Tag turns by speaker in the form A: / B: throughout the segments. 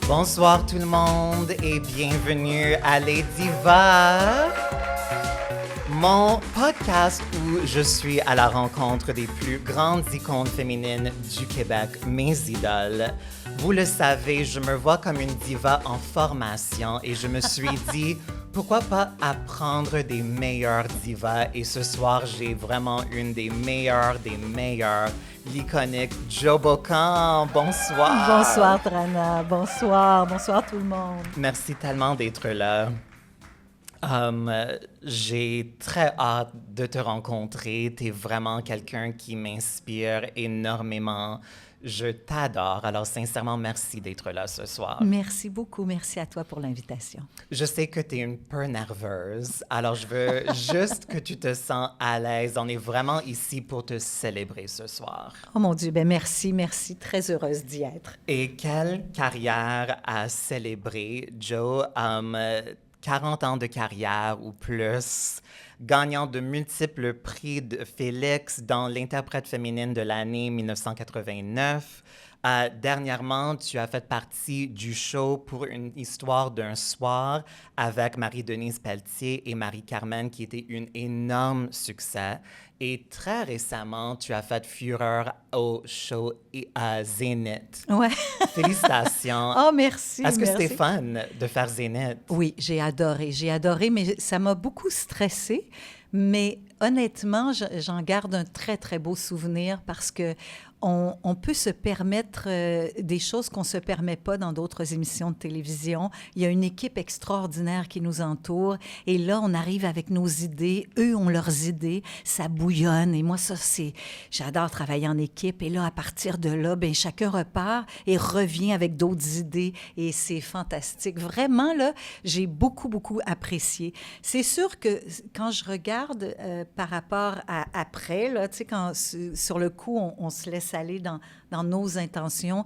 A: Bonsoir tout le monde et bienvenue à Les Divas, mon podcast où je suis à la rencontre des plus grandes icônes féminines du Québec, mes idoles. Vous le savez, je me vois comme une diva en formation et je me suis dit, pourquoi pas apprendre des meilleures divas? Et ce soir, j'ai vraiment une des meilleures, l'iconique Jo Bocan. Bonsoir!
B: Bonsoir, Trana. Bonsoir tout le monde.
A: Merci tellement d'être là. J'ai très hâte de te rencontrer. Tu es vraiment quelqu'un qui m'inspire énormément. Je t'adore. Alors, sincèrement, merci d'être là ce soir.
B: Merci beaucoup. Merci à toi pour l'invitation.
A: Je sais que tu es un peu nerveuse. Alors, je veux juste que tu te sens à l'aise. On est vraiment ici pour te célébrer ce soir.
B: Oh mon Dieu, ben merci. Très heureuse d'y être.
A: Et quelle carrière à célébrer, Jo. 40 ans de carrière ou plus, gagnant de multiples prix de Félix dans l'interprète féminine de l'année 1989. Dernièrement, tu as fait partie du show Pour une histoire d'un soir avec Marie-Denise Pelletier et Marie-Carmen, qui était un énorme succès. Et très récemment, tu as fait fureur au show Zénith.
B: Ouais.
A: Félicitations.
B: Oh, merci.
A: Est-ce que
B: merci.
A: c'était fun de faire Zénith?
B: Oui, j'ai adoré, mais ça m'a beaucoup stressée. Mais honnêtement, j'en garde un très, très beau souvenir parce que on peut se permettre des choses qu'on ne se permet pas dans d'autres émissions de télévision. Il y a une équipe extraordinaire qui nous entoure. Et là, on arrive avec nos idées. Eux ont leurs idées. Ça bouillonne. Et moi, j'adore travailler en équipe. Et là, à partir de là, bien, chacun repart et revient avec d'autres idées. Et c'est fantastique. Vraiment, là, j'ai beaucoup apprécié. C'est sûr que quand je regarde par rapport à après, là, tu sais, quand sur le coup, on se laisse aller dans nos intentions.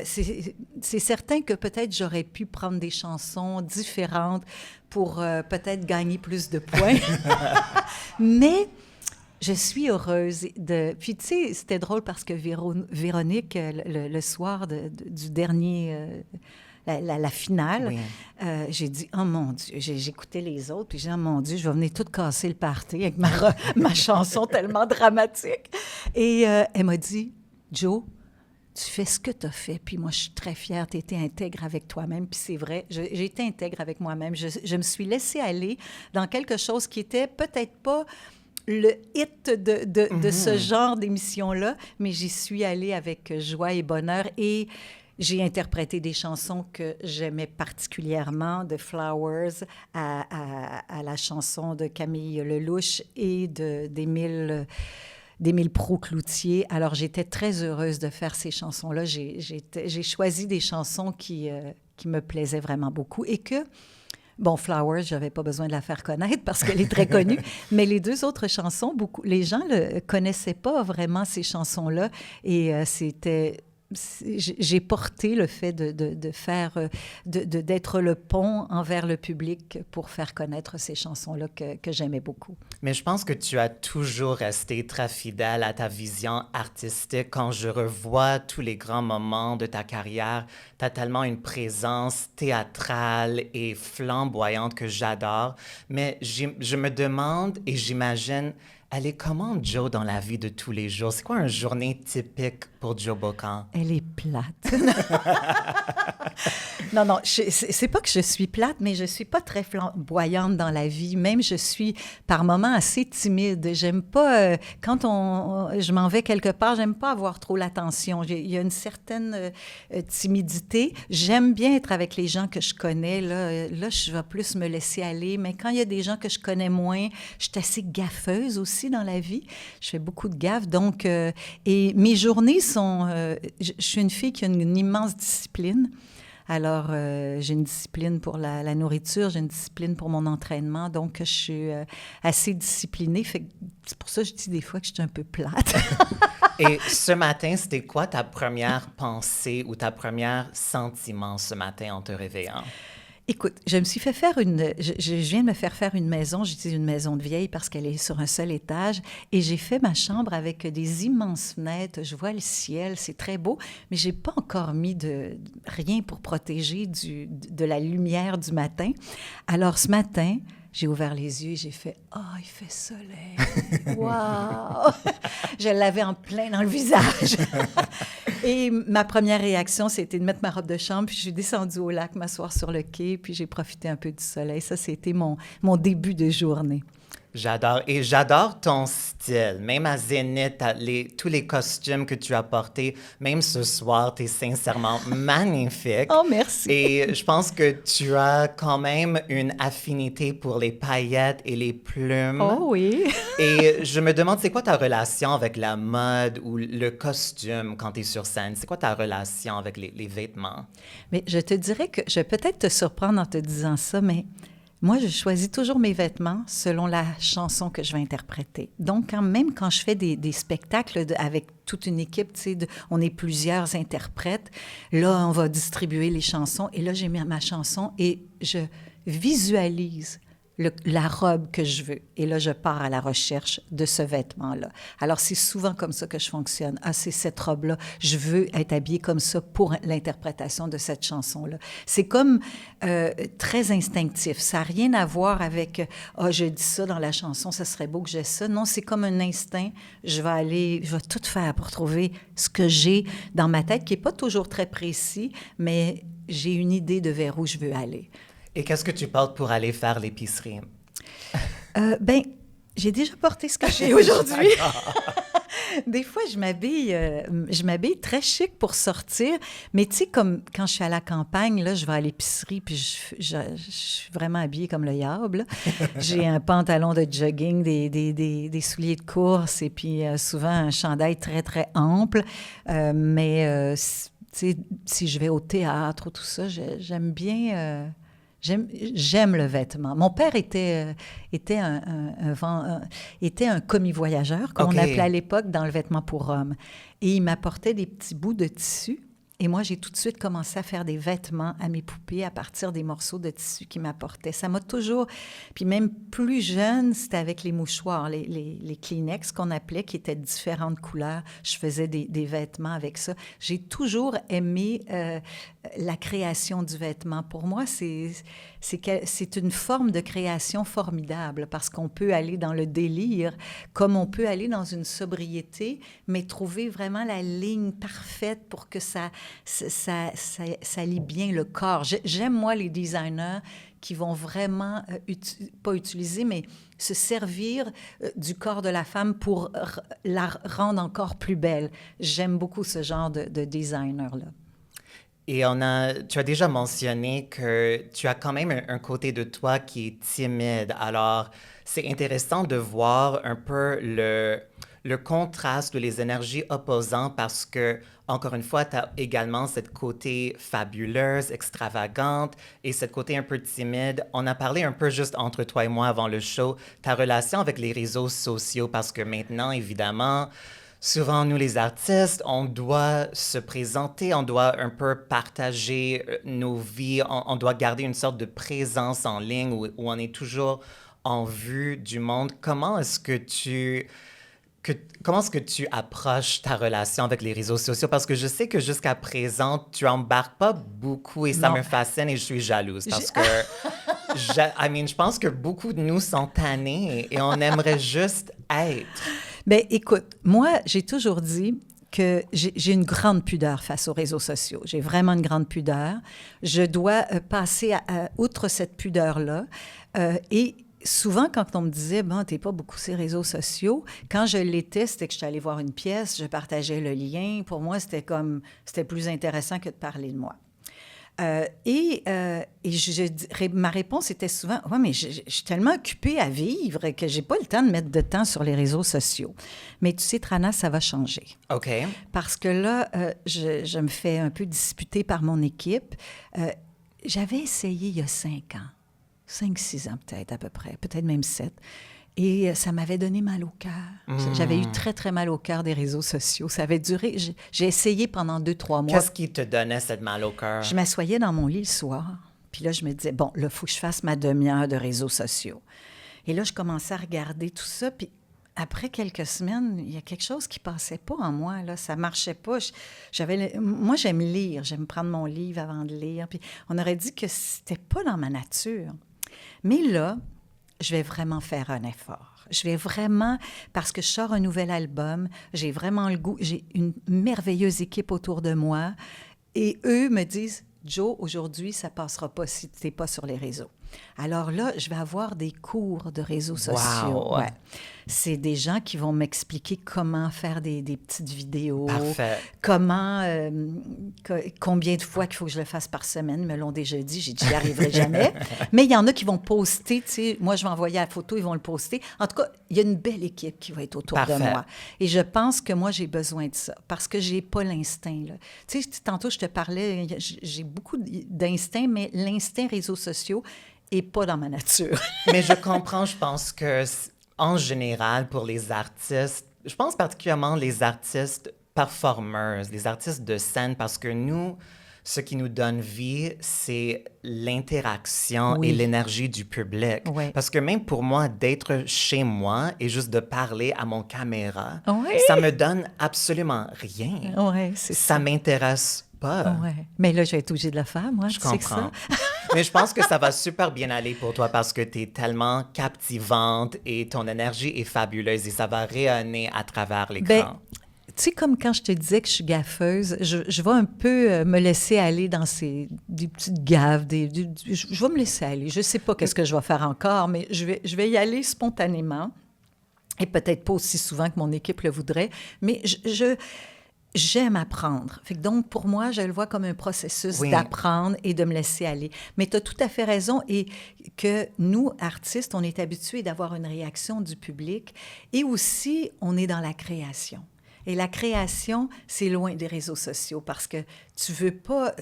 B: C'est certain que peut-être j'aurais pu prendre des chansons différentes pour peut-être gagner plus de points. Mais je suis heureuse de... Puis, tu sais, c'était drôle parce que Véronique, le soir du dernier... La finale, oui. J'ai dit, oh mon Dieu, j'écoutais les autres, puis j'ai dit, oh mon Dieu, je vais venir tout casser le party avec ma chanson tellement dramatique. Et elle m'a dit, Jo, tu fais ce que tu as fait, puis moi, je suis très fière, tu étais intègre avec toi-même, puis c'est vrai, j'ai été intègre avec moi-même. Je me suis laissée aller dans quelque chose qui était peut-être pas le hit de ce genre d'émission-là, mais j'y suis allée avec joie et bonheur, et j'ai interprété des chansons que j'aimais particulièrement, de Flowers à la chanson de Camille Lelouch et d'Émile Proulx-Cloutier. Alors, j'étais très heureuse de faire ces chansons-là. J'ai choisi des chansons qui me plaisaient vraiment beaucoup et que, bon, Flowers, je n'avais pas besoin de la faire connaître parce qu'elle est très connue, mais les deux autres chansons, les gens ne connaissaient pas vraiment ces chansons-là et j'ai porté le fait d'être le pont envers le public pour faire connaître ces chansons-là que j'aimais beaucoup.
A: Mais je pense que tu as toujours resté très fidèle à ta vision artistique. Quand je revois tous les grands moments de ta carrière, tu as tellement une présence théâtrale et flamboyante que j'adore. Mais je me demande et j'imagine, elle est comment, Jo, dans la vie de tous les jours? C'est quoi une journée typique pour Jo Bocan?
B: Elle est plate. Non, c'est pas que je suis plate, mais je suis pas très flamboyante dans la vie. Même, je suis par moments assez timide. J'aime pas, quand je m'en vais quelque part, j'aime pas avoir trop l'attention. Il y a une certaine timidité. J'aime bien être avec les gens que je connais. Là, je vais plus me laisser aller. Mais quand il y a des gens que je connais moins, je suis assez gaffeuse aussi dans la vie. Je fais beaucoup de gaffes. Donc, et mes journées sont... je suis une fille qui a une immense discipline. Alors, j'ai une discipline pour la nourriture, j'ai une discipline pour mon entraînement, donc je suis assez disciplinée. C'est pour ça que je dis des fois que je suis un peu plate.
A: Et ce matin, c'était quoi ta première pensée ou ta première sentiment ce matin en te réveillant?
B: Écoute, je me suis fait faire je viens de me faire une maison, j'utilise une maison de vieille parce qu'elle est sur un seul étage, et j'ai fait ma chambre avec des immenses fenêtres, je vois le ciel, c'est très beau, mais j'ai pas encore mis rien pour protéger de la lumière du matin. Alors ce matin, j'ai ouvert les yeux et j'ai fait « Ah, il fait soleil! Wow! » Je l'avais en plein dans le visage. Et ma première réaction, c'était de mettre ma robe de chambre, puis je suis descendue au lac, m'asseoir sur le quai, puis j'ai profité un peu du soleil. Ça, c'était mon début de journée.
A: J'adore. Et j'adore ton style. Même à Zénith, tous les costumes que tu as portés, même ce soir, tu es sincèrement magnifique.
B: Oh, merci.
A: Et je pense que tu as quand même une affinité pour les paillettes et les plumes.
B: Oh oui.
A: Et je me demande, c'est quoi ta relation avec la mode ou le costume quand tu es sur scène? C'est quoi ta relation avec les vêtements?
B: Mais je te dirais que je vais peut-être te surprendre en te disant ça, mais moi, je choisis toujours mes vêtements selon la chanson que je vais interpréter. Donc, même quand je fais des spectacles avec toute une équipe, tu sais, on est plusieurs interprètes, là, on va distribuer les chansons, et là, j'ai mis ma chanson et je visualise la robe que je veux. Et là, je pars à la recherche de ce vêtement-là. Alors, c'est souvent comme ça que je fonctionne. Ah, c'est cette robe-là. Je veux être habillée comme ça pour l'interprétation de cette chanson-là. C'est comme très instinctif. Ça n'a rien à voir avec « Ah, je dis ça dans la chanson, ça serait beau que j'ai ça ». Non, c'est comme un instinct. Je vais tout faire pour trouver ce que j'ai dans ma tête, qui n'est pas toujours très précis, mais j'ai une idée de vers où je veux aller.
A: Et qu'est-ce que tu portes pour aller faire l'épicerie?
B: Ben, j'ai déjà porté ce que j'ai aujourd'hui. Des fois, je m'habille très chic pour sortir, mais tu sais, comme quand je suis à la campagne, là, je vais à l'épicerie, puis je suis vraiment habillée comme le diable. J'ai un pantalon de jogging, des souliers de course, et puis souvent un chandail très, très ample. Mais tu sais, si je vais au théâtre ou tout ça, j'aime bien... J'aime le vêtement. Mon père était un commis-voyageur, comme on appelait à l'époque, dans le vêtement pour hommes. Et il m'apportait des petits bouts de tissu. Et moi, j'ai tout de suite commencé à faire des vêtements à mes poupées à partir des morceaux de tissu qu'il m'apportait. Ça m'a toujours... Puis même plus jeune, c'était avec les mouchoirs, les Kleenex qu'on appelait, qui étaient de différentes couleurs. Je faisais des vêtements avec ça. J'ai toujours aimé la création du vêtement. Pour moi, c'est une forme de création formidable parce qu'on peut aller dans le délire comme on peut aller dans une sobriété, mais trouver vraiment la ligne parfaite pour que ça lie bien le corps. J'aime, moi, les designers qui vont vraiment, pas utiliser, mais se servir du corps de la femme pour la rendre encore plus belle. J'aime beaucoup ce genre de designer-là.
A: Et tu as déjà mentionné que tu as quand même un côté de toi qui est timide. Alors, c'est intéressant de voir un peu le contraste ou les énergies opposantes parce que, encore une fois, tu as également cette côté fabuleuse, extravagante et cette côté un peu timide. On a parlé un peu juste entre toi et moi avant le show, ta relation avec les réseaux sociaux parce que maintenant, évidemment, souvent, nous, les artistes, on doit se présenter, on doit un peu partager nos vies, on doit garder une sorte de présence en ligne où on est toujours en vue du monde. Comment est-ce que tu approches ta relation avec les réseaux sociaux? Parce que je sais que jusqu'à présent, tu embarques pas beaucoup et ça me fascine et je suis jalouse parce que je pense que beaucoup de nous sont tannés et on aimerait juste être.
B: Bien, écoute, moi, j'ai toujours dit que j'ai une grande pudeur face aux réseaux sociaux. J'ai vraiment une grande pudeur. Je dois passer outre cette pudeur-là. Et souvent, quand on me disait, bon, t'es pas beaucoup sur les réseaux sociaux, quand je l'étais, c'était que j'étais allée voir une pièce, je partageais le lien. Pour moi, c'était plus intéressant que de parler de moi. Ma réponse était souvent, « Ouais, mais je suis tellement occupée à vivre que j'ai pas le temps de mettre de temps sur les réseaux sociaux. » Mais tu sais, Trana, ça va changer.
A: OK.
B: Parce que là, je me fais un peu disputer par mon équipe. J'avais essayé il y a 5-6 ans peut-être à peu près, peut-être même 7. Et ça m'avait donné mal au cœur. J'avais eu très, très mal au cœur des réseaux sociaux. Ça avait duré... J'ai essayé pendant 2-3 mois.
A: Qu'est-ce qui te donnait cette mal au cœur?
B: Je m'assoyais dans mon lit le soir, Puis là, je me disais, bon, là, il faut que je fasse ma demi-heure de réseaux sociaux. Et là, je commençais à regarder tout ça, puis après quelques semaines, il y a quelque chose qui passait pas en moi, là. Ça marchait pas. Moi, j'aime lire. J'aime prendre mon livre avant de lire. Puis on aurait dit que c'était pas dans ma nature. Mais là, je vais vraiment faire un effort. Je vais vraiment, parce que je sors un nouvel album, j'ai vraiment le goût, j'ai une merveilleuse équipe autour de moi, et eux me disent, Joe, aujourd'hui, ça passera pas si tu n'es pas sur les réseaux. Alors là, je vais avoir des cours de réseaux sociaux.
A: Wow!
B: Ouais. C'est des gens qui vont m'expliquer comment faire des petites vidéos.
A: Parfait.
B: Comment, combien de fois qu'il faut que je le fasse par semaine. Ils me l'ont déjà dit, j'ai dit, j'y arriverai jamais. Mais il y en a qui vont poster, tu sais, moi, je vais envoyer la photo, ils vont le poster. En tout cas, il y a une belle équipe qui va être autour de moi. Et je pense que moi, j'ai besoin de ça parce que j'ai pas l'instinct, là. Tu sais, tantôt, je te parlais, j'ai beaucoup d'instinct, mais l'instinct réseaux sociaux est pas dans ma nature.
A: Mais je comprends, je pense que, en général, pour les artistes, je pense particulièrement les artistes performeuses, les artistes de scène, parce que nous, ce qui nous donne vie, c'est l'interaction et l'énergie du public.
B: Oui.
A: Parce que même pour moi, d'être chez moi et juste de parler à mon caméra,
B: Oui.
A: ça me donne absolument rien.
B: Oui, c'est
A: ça m'intéresse pas.
B: Ouais. Mais là, je vais être obligée de le faire, moi.
A: Je comprends. Mais je pense que ça va super bien aller pour toi parce que tu es tellement captivante et ton énergie est fabuleuse et ça va rayonner à travers l'écran.
B: Ben, tu sais, comme quand je te disais que je suis gaffeuse, je vais un peu me laisser aller dans des petites gaffes. Je vais me laisser aller. Je ne sais pas qu'est-ce que je vais faire encore, mais je vais y aller spontanément. Et peut-être pas aussi souvent que mon équipe le voudrait, mais j'aime apprendre. Fait que donc, pour moi, je le vois comme un processus d'apprendre et de me laisser aller. Mais tu as tout à fait raison et que nous, artistes, on est habitués d'avoir une réaction du public et aussi, on est dans la création. Et la création, c'est loin des réseaux sociaux parce que tu veux pas...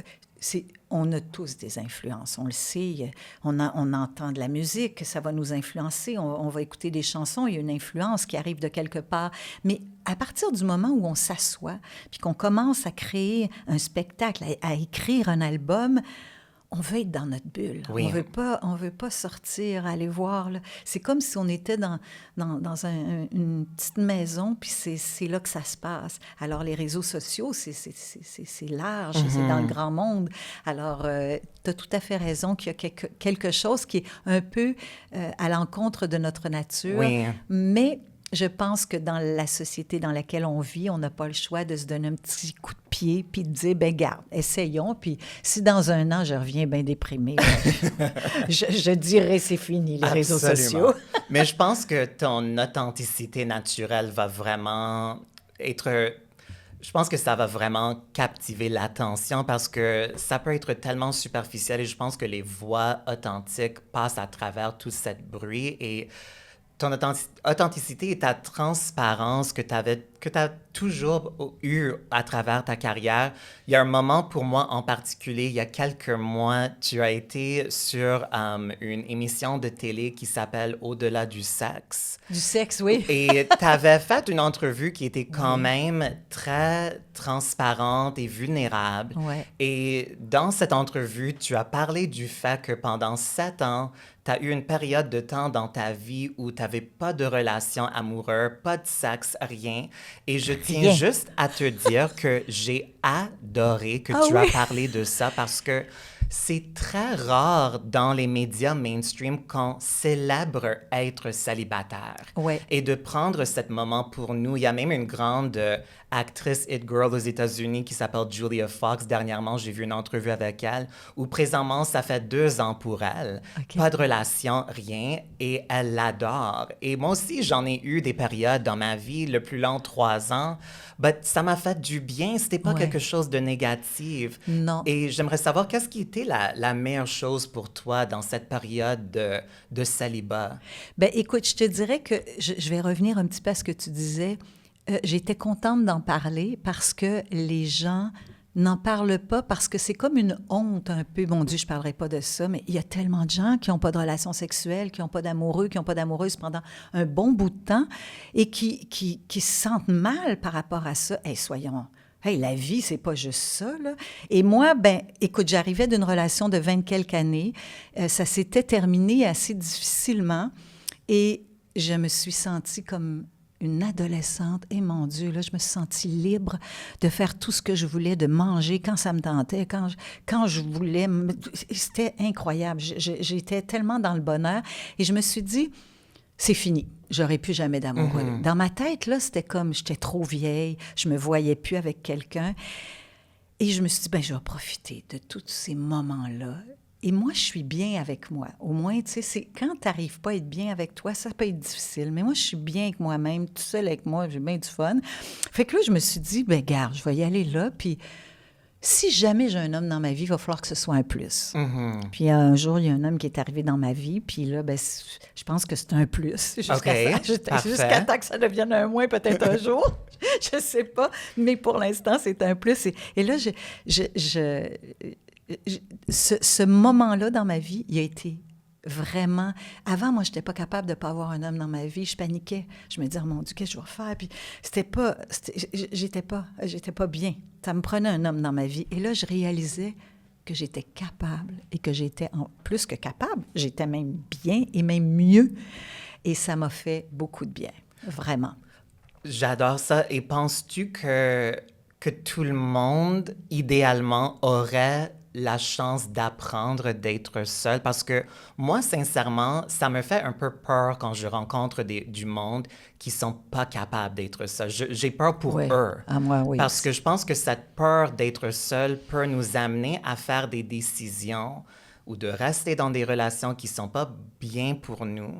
B: On a tous des influences, on le sait. On entend de la musique, ça va nous influencer. On va écouter des chansons, il y a une influence qui arrive de quelque part. Mais à partir du moment où on s'assoit puis qu'on commence à créer un spectacle, à écrire un album, on veut être dans notre bulle.
A: Oui.
B: On veut pas sortir, aller voir. Là. C'est comme si on était dans une petite maison, puis c'est là que ça se passe. Alors, les réseaux sociaux, c'est large, c'est dans le grand monde. Alors, tu as tout à fait raison qu'il y a quelque chose qui est un peu à l'encontre de notre nature.
A: Oui.
B: Mais je pense que dans la société dans laquelle on vit, on n'a pas le choix de se donner un petit coup de pied puis de dire, ben garde, essayons. Puis si dans un an, je reviens bien déprimée, je dirais c'est fini, les réseaux sociaux.
A: Mais je pense que ton authenticité naturelle va vraiment être... Je pense que ça va vraiment captiver l'attention parce que ça peut être tellement superficiel et je pense que les voix authentiques passent à travers tout ce bruit et ton authenticité et ta transparence que tu as toujours eu à travers ta carrière. Il y a un moment pour moi en particulier, il y a quelques mois, tu as été sur une émission de télé qui s'appelle Au-delà du sexe.
B: Du sexe, oui.
A: Et tu avais fait une entrevue qui était quand même très transparente et vulnérable.
B: Ouais.
A: Et dans cette entrevue, tu as parlé du fait que pendant 7 ans, tu as eu une période de temps dans ta vie où tu n'avais pas de relation amoureuse, pas de sexe, rien. Et je tiens juste à te dire que j'ai adoré que tu as parlé de ça parce que c'est très rare dans les médias mainstream qu'on célèbre être célibataire.
B: Ouais.
A: Et de prendre ce moment pour nous. Il y a même une grande actrice It Girl aux États-Unis qui s'appelle Julia Fox. Dernièrement, j'ai vu une entrevue avec elle où présentement, ça fait 2 ans pour elle. Okay. Pas de relation, rien. Et elle l'adore. Et moi aussi, j'en ai eu des périodes dans ma vie, le plus long, 3 ans. Mais ça m'a fait du bien. C'était pas quelque chose de négatif.
B: Non.
A: Et j'aimerais savoir qu'est-ce qui était la meilleure chose pour toi dans cette période de célibat?
B: Bien, écoute, je te dirais que je vais revenir un petit peu à ce que tu disais. J'étais contente d'en parler parce que les gens n'en parlent pas parce que c'est comme une honte un peu. Mon Dieu, je ne parlerai pas de ça, mais il y a tellement de gens qui n'ont pas de relations sexuelles, qui n'ont pas d'amoureux, qui n'ont pas d'amoureuses pendant un bon bout de temps et qui se sentent mal par rapport à ça. Hey, soyons Hey, la vie, c'est pas juste ça, là. Et moi, ben, écoute, j'arrivais d'une relation de 20 quelques années. Ça s'était terminé assez difficilement et je me suis sentie comme une adolescente. Et mon Dieu, là, je me suis sentie libre de faire tout ce que je voulais, de manger quand ça me tentait, quand je voulais. C'était incroyable. J'étais tellement dans le bonheur. Et je me suis dit, c'est fini. J'aurai plus jamais d'amoureux. Mm-hmm. Dans ma tête, là, c'était comme j'étais trop vieille, je me voyais plus avec quelqu'un. Et je me suis dit, ben, je vais profiter de tous ces moments-là. Et moi, je suis bien avec moi. Au moins, tu sais, c'est quand tu n'arrives pas à être bien avec toi, ça peut être difficile. Mais moi, je suis bien avec moi-même, tout seul avec moi, j'ai bien du fun. Fait que là, je me suis dit, ben, garde, je vais y aller là, puis si jamais j'ai un homme dans ma vie, il va falloir que ce soit un plus. Mm-hmm. Puis un jour, il y a un homme qui est arrivé dans ma vie, puis là, ben, je pense que c'est un plus. Jusqu'à temps que ça devienne un moins, peut-être un jour. Je ne sais pas, mais pour l'instant, c'est un plus. Et là, ce moment-là dans ma vie, il a été vraiment... Avant, moi, je n'étais pas capable de ne pas avoir un homme dans ma vie. Je paniquais. Je me disais, oh mon Dieu, qu'est-ce que je vais faire? Puis j'étais pas bien. Ça me prenait un homme dans ma vie. Et là, je réalisais que j'étais capable et que j'étais plus que capable. J'étais même bien et même mieux. Et ça m'a fait beaucoup de bien, vraiment.
A: J'adore ça. Et penses-tu que tout le monde, idéalement, aurait la chance d'apprendre d'être seul? Parce que moi, sincèrement, ça me fait un peu peur quand je rencontre du monde qui sont pas capables d'être seuls. J'ai peur pour eux.
B: Ah, moi, oui.
A: Parce que je pense que cette peur d'être seul peut nous amener à faire des décisions ou de rester dans des relations qui sont pas bien pour nous.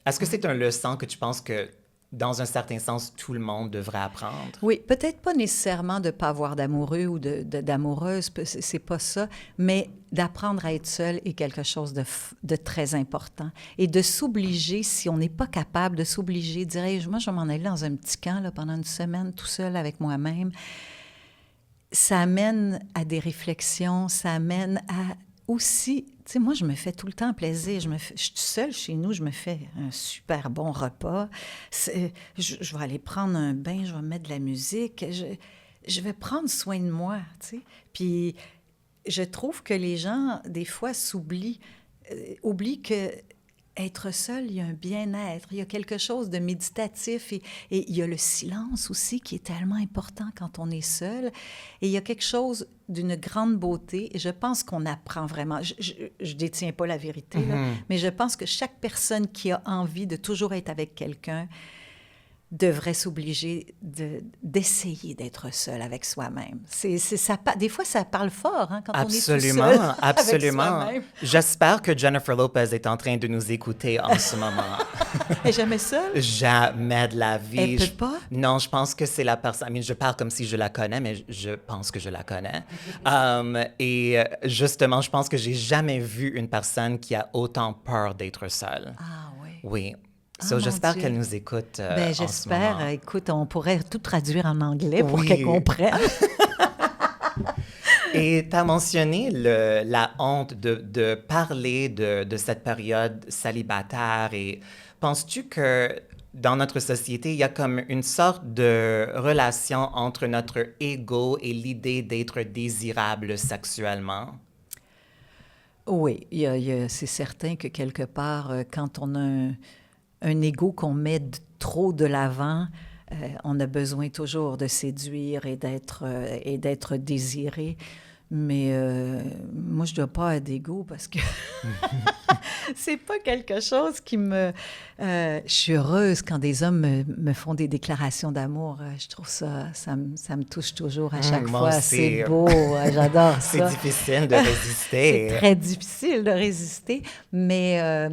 A: Est-ce que c'est une leçon que tu penses que dans un certain sens, tout le monde devrait apprendre?
B: Oui, peut-être pas nécessairement de ne pas avoir d'amoureux ou d'amoureuse, c'est pas ça, mais d'apprendre à être seul est quelque chose de très important. Et de s'obliger, si on n'est pas capable de s'obliger, dire hey, « moi, je vais m'en aller dans un petit camp là, pendant une semaine, tout seul avec moi-même », ça amène à des réflexions, ça amène à aussi... Tu sais, moi, je me fais tout le temps plaisir. Je suis seule chez nous, je me fais un super bon repas. Je vais aller prendre un bain, je vais mettre de la musique. Je vais prendre soin de moi, tu sais. Puis, je trouve que les gens, des fois, oublient que être seul, il y a un bien-être, il y a quelque chose de méditatif et il y a le silence aussi qui est tellement important quand on est seul. Et il y a quelque chose d'une grande beauté et je pense qu'on apprend vraiment. Je détiens pas la vérité, là, mais je pense que chaque personne qui a envie de toujours être avec quelqu'un devrait s'obliger d'essayer d'être seul avec soi-même. Des fois, ça parle fort hein, quand on est tout seul
A: absolument.
B: avec soi-même.
A: J'espère que Jennifer Lopez est en train de nous écouter en ce moment.
B: Elle est jamais seule?
A: Jamais de la vie.
B: Elle peut pas?
A: Non, je pense que c'est la personne... je parle comme si je la connais, mais je pense que je la connais. Et justement, je pense que j'ai jamais vu une personne qui a autant peur d'être seule.
B: Ah oui?
A: Oui. J'espère qu'elle nous écoute en
B: j'espère.
A: ce moment.
B: Écoute, on pourrait tout traduire en anglais pour qu'elle comprenne.
A: Et tu as mentionné la honte de parler de cette période célibataire. Et penses-tu que dans notre société, il y a comme une sorte de relation entre notre ego et l'idée d'être désirable sexuellement?
B: Oui, c'est certain que quelque part, quand on a un ego qu'on met trop de l'avant, on a besoin toujours de séduire et d'être désiré. Mais moi, je ne dois pas avoir d'ego parce que c'est pas quelque chose qui me... je suis heureuse quand des hommes me font des déclarations d'amour. Je trouve ça me touche toujours à chaque fois. C'est beau, j'adore ça.
A: C'est difficile de résister.
B: C'est très difficile de résister, mais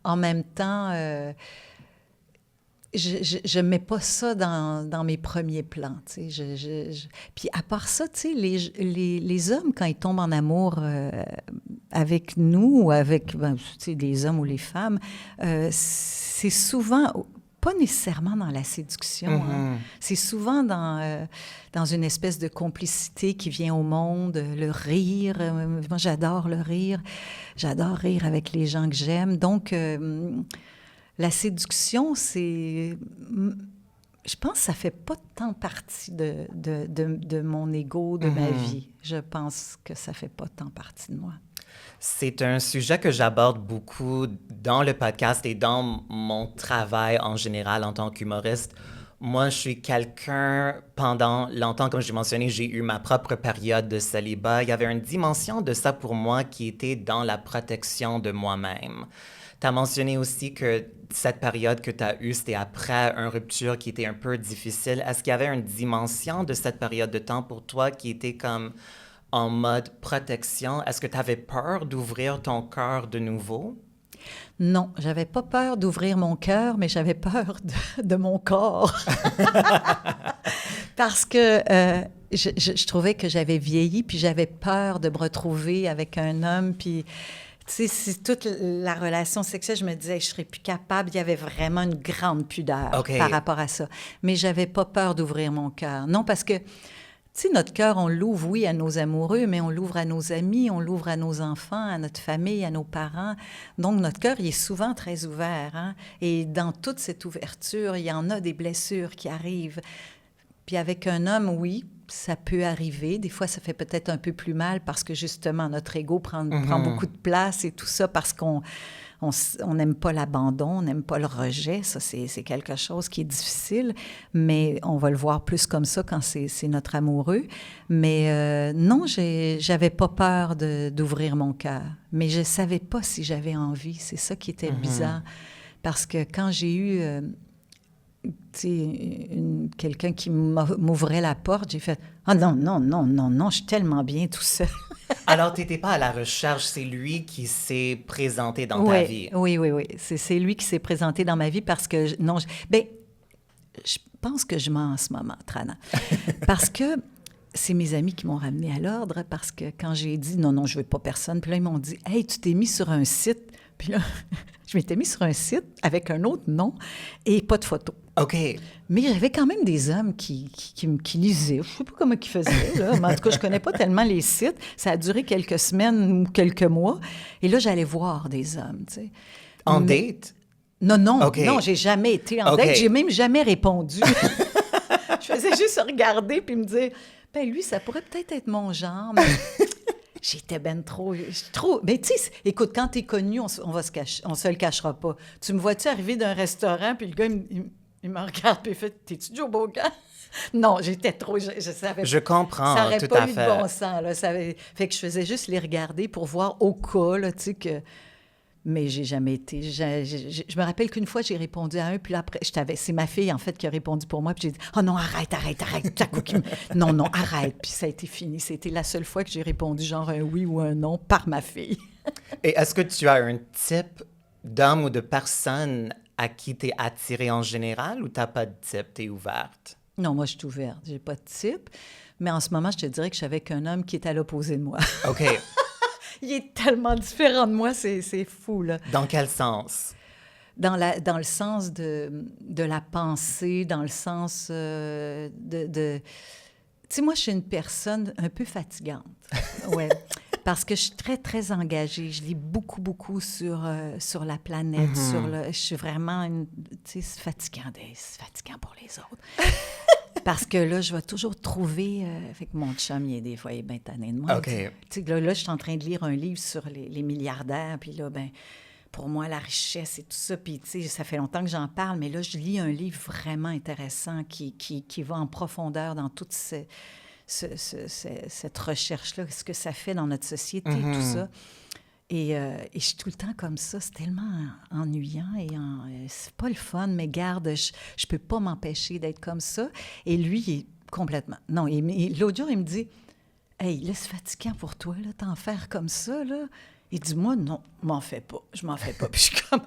B: en même temps... je mets pas ça dans mes premiers plans, tu sais. Puis à part ça, tu sais, les hommes, quand ils tombent en amour avec nous ou avec, tu sais, les hommes ou les femmes, c'est souvent, pas nécessairement dans la séduction, hein. C'est souvent dans une espèce de complicité qui vient au monde, le rire. Moi, j'adore le rire. J'adore rire avec les gens que j'aime. Donc... la séduction, c'est Je pense que ça fait pas tant partie de mon ego, de ma vie. Je pense que ça fait pas tant partie de moi.
A: C'est un sujet que j'aborde beaucoup dans le podcast et dans mon travail en général en tant qu'humoriste. Moi, je suis quelqu'un, pendant longtemps, comme j'ai mentionné, j'ai eu ma propre période de célibat. Il y avait une dimension de ça pour moi qui était dans la protection de moi-même. Tu as mentionné aussi que cette période que tu as eue, c'était après une rupture qui était un peu difficile. Est-ce qu'il y avait une dimension de cette période de temps pour toi qui était comme en mode protection? Est-ce que tu avais peur d'ouvrir ton cœur de nouveau?
B: Non, j'avais pas peur d'ouvrir mon cœur, mais j'avais peur de mon corps. Parce que je trouvais que j'avais vieilli, puis j'avais peur de me retrouver avec un homme, puis... Tu sais, c'est toute la relation sexuelle, je me disais, je serais plus capable. Il y avait vraiment une grande pudeur par rapport à ça. Mais j'avais pas peur d'ouvrir mon cœur. Non, parce que, tu sais, notre cœur, on l'ouvre, oui, à nos amoureux, mais on l'ouvre à nos amis, on l'ouvre à nos enfants, à notre famille, à nos parents. Donc, notre cœur, il est souvent très ouvert. Hein? Et dans toute cette ouverture, il y en a des blessures qui arrivent. Puis avec un homme, oui, ça peut arriver. Des fois, ça fait peut-être un peu plus mal parce que, justement, notre ego prend beaucoup de place et tout ça parce qu'on n'aime pas l'abandon, on n'aime pas le rejet. Ça, c'est quelque chose qui est difficile, mais on va le voir plus comme ça quand c'est notre amoureux. Mais non, j'avais pas peur d'ouvrir mon cœur, mais je savais pas si j'avais envie. C'est ça qui était bizarre. Parce que quand j'ai eu... quelqu'un qui m'ouvrait la porte, j'ai fait « Ah non, non, non, non, non, je suis tellement bien tout seul. »
A: Alors, tu n'étais pas à la recherche, c'est lui qui s'est présenté dans ta vie.
B: Oui. C'est lui qui s'est présenté dans ma vie parce que... je pense que je mens en ce moment, Trana. Parce que c'est mes amis qui m'ont ramené à l'ordre parce que quand j'ai dit « Non, non, je veux pas personne », puis là, ils m'ont dit « Hey, tu t'es mis sur un site. » Puis là, je m'étais mis sur un site avec un autre nom et pas de photo.
A: OK.
B: Mais j'avais quand même des hommes qui lisaient. Je ne sais pas comment ils faisaient, là. Mais en tout cas, je ne connais pas tellement les sites. Ça a duré quelques semaines ou quelques mois. Et là, j'allais voir des hommes, tu sais.
A: En date?
B: Non,
A: okay.
B: Non, j'ai jamais été en date. J'ai même jamais répondu. Je faisais juste regarder puis me dire, ben lui, ça pourrait peut-être être mon genre, mais... J'étais ben trop... Mais tu sais, écoute, quand t'es connu, on se le cachera pas. Tu me vois-tu arriver d'un restaurant, puis le gars, il me regarde, puis il fait « T'es-tu Joe Bogan? » Non, j'étais trop... Je savais pas.
A: Je comprends,
B: ça aurait
A: tout
B: pas
A: à
B: eu
A: fait.
B: de bon sens, là. Fait que je faisais juste les regarder pour voir au cas, là, tu sais, que... Mais j'ai jamais été... Je me rappelle qu'une fois, j'ai répondu à un, puis là, après, c'est ma fille, en fait, qui a répondu pour moi, puis j'ai dit « Oh non, arrête. » Tout à coup, non, arrête. Puis ça a été fini. C'était la seule fois que j'ai répondu genre un oui ou un non par ma fille.
A: Et est-ce que tu as un type d'homme ou de personne à qui tu es attirée en général ou tu n'as pas de type, tu es ouverte?
B: Non, moi, je suis ouverte. J'ai pas de type. Mais en ce moment, je te dirais que je suis avec un homme qui est à l'opposé de moi.
A: OK.
B: Il est tellement différent de moi, c'est fou, là.
A: Dans quel sens?
B: Dans le sens de la pensée, dans le sens de... Tu sais, moi, je suis une personne un peu fatigante. Ouais. Parce que je suis très, très engagée. Je lis beaucoup, beaucoup sur la planète. Je suis vraiment une... Tu sais, c'est fatigant pour les autres. Parce que là, je vais toujours trouver... fait que mon chum, des fois, il est bien tanné de moi.
A: OK.
B: Tu sais, là, je suis en train de lire un livre sur les milliardaires. Puis là, ben pour moi, la richesse et tout ça. Puis, tu sais, ça fait longtemps que j'en parle, mais là, je lis un livre vraiment intéressant qui va en profondeur dans toute cette recherche-là, ce que ça fait dans notre société, tout ça. Et je suis tout le temps comme ça. C'est tellement ennuyant et c'est pas le fun, mais garde, je peux pas m'empêcher d'être comme ça. Et lui, il est complètement... Non, l'autre jour, il me dit « Hey, là, c'est fatigant pour toi, là, t'en faire comme ça, là. » Il dit « Moi, non, je m'en fais pas. Puis je suis comme...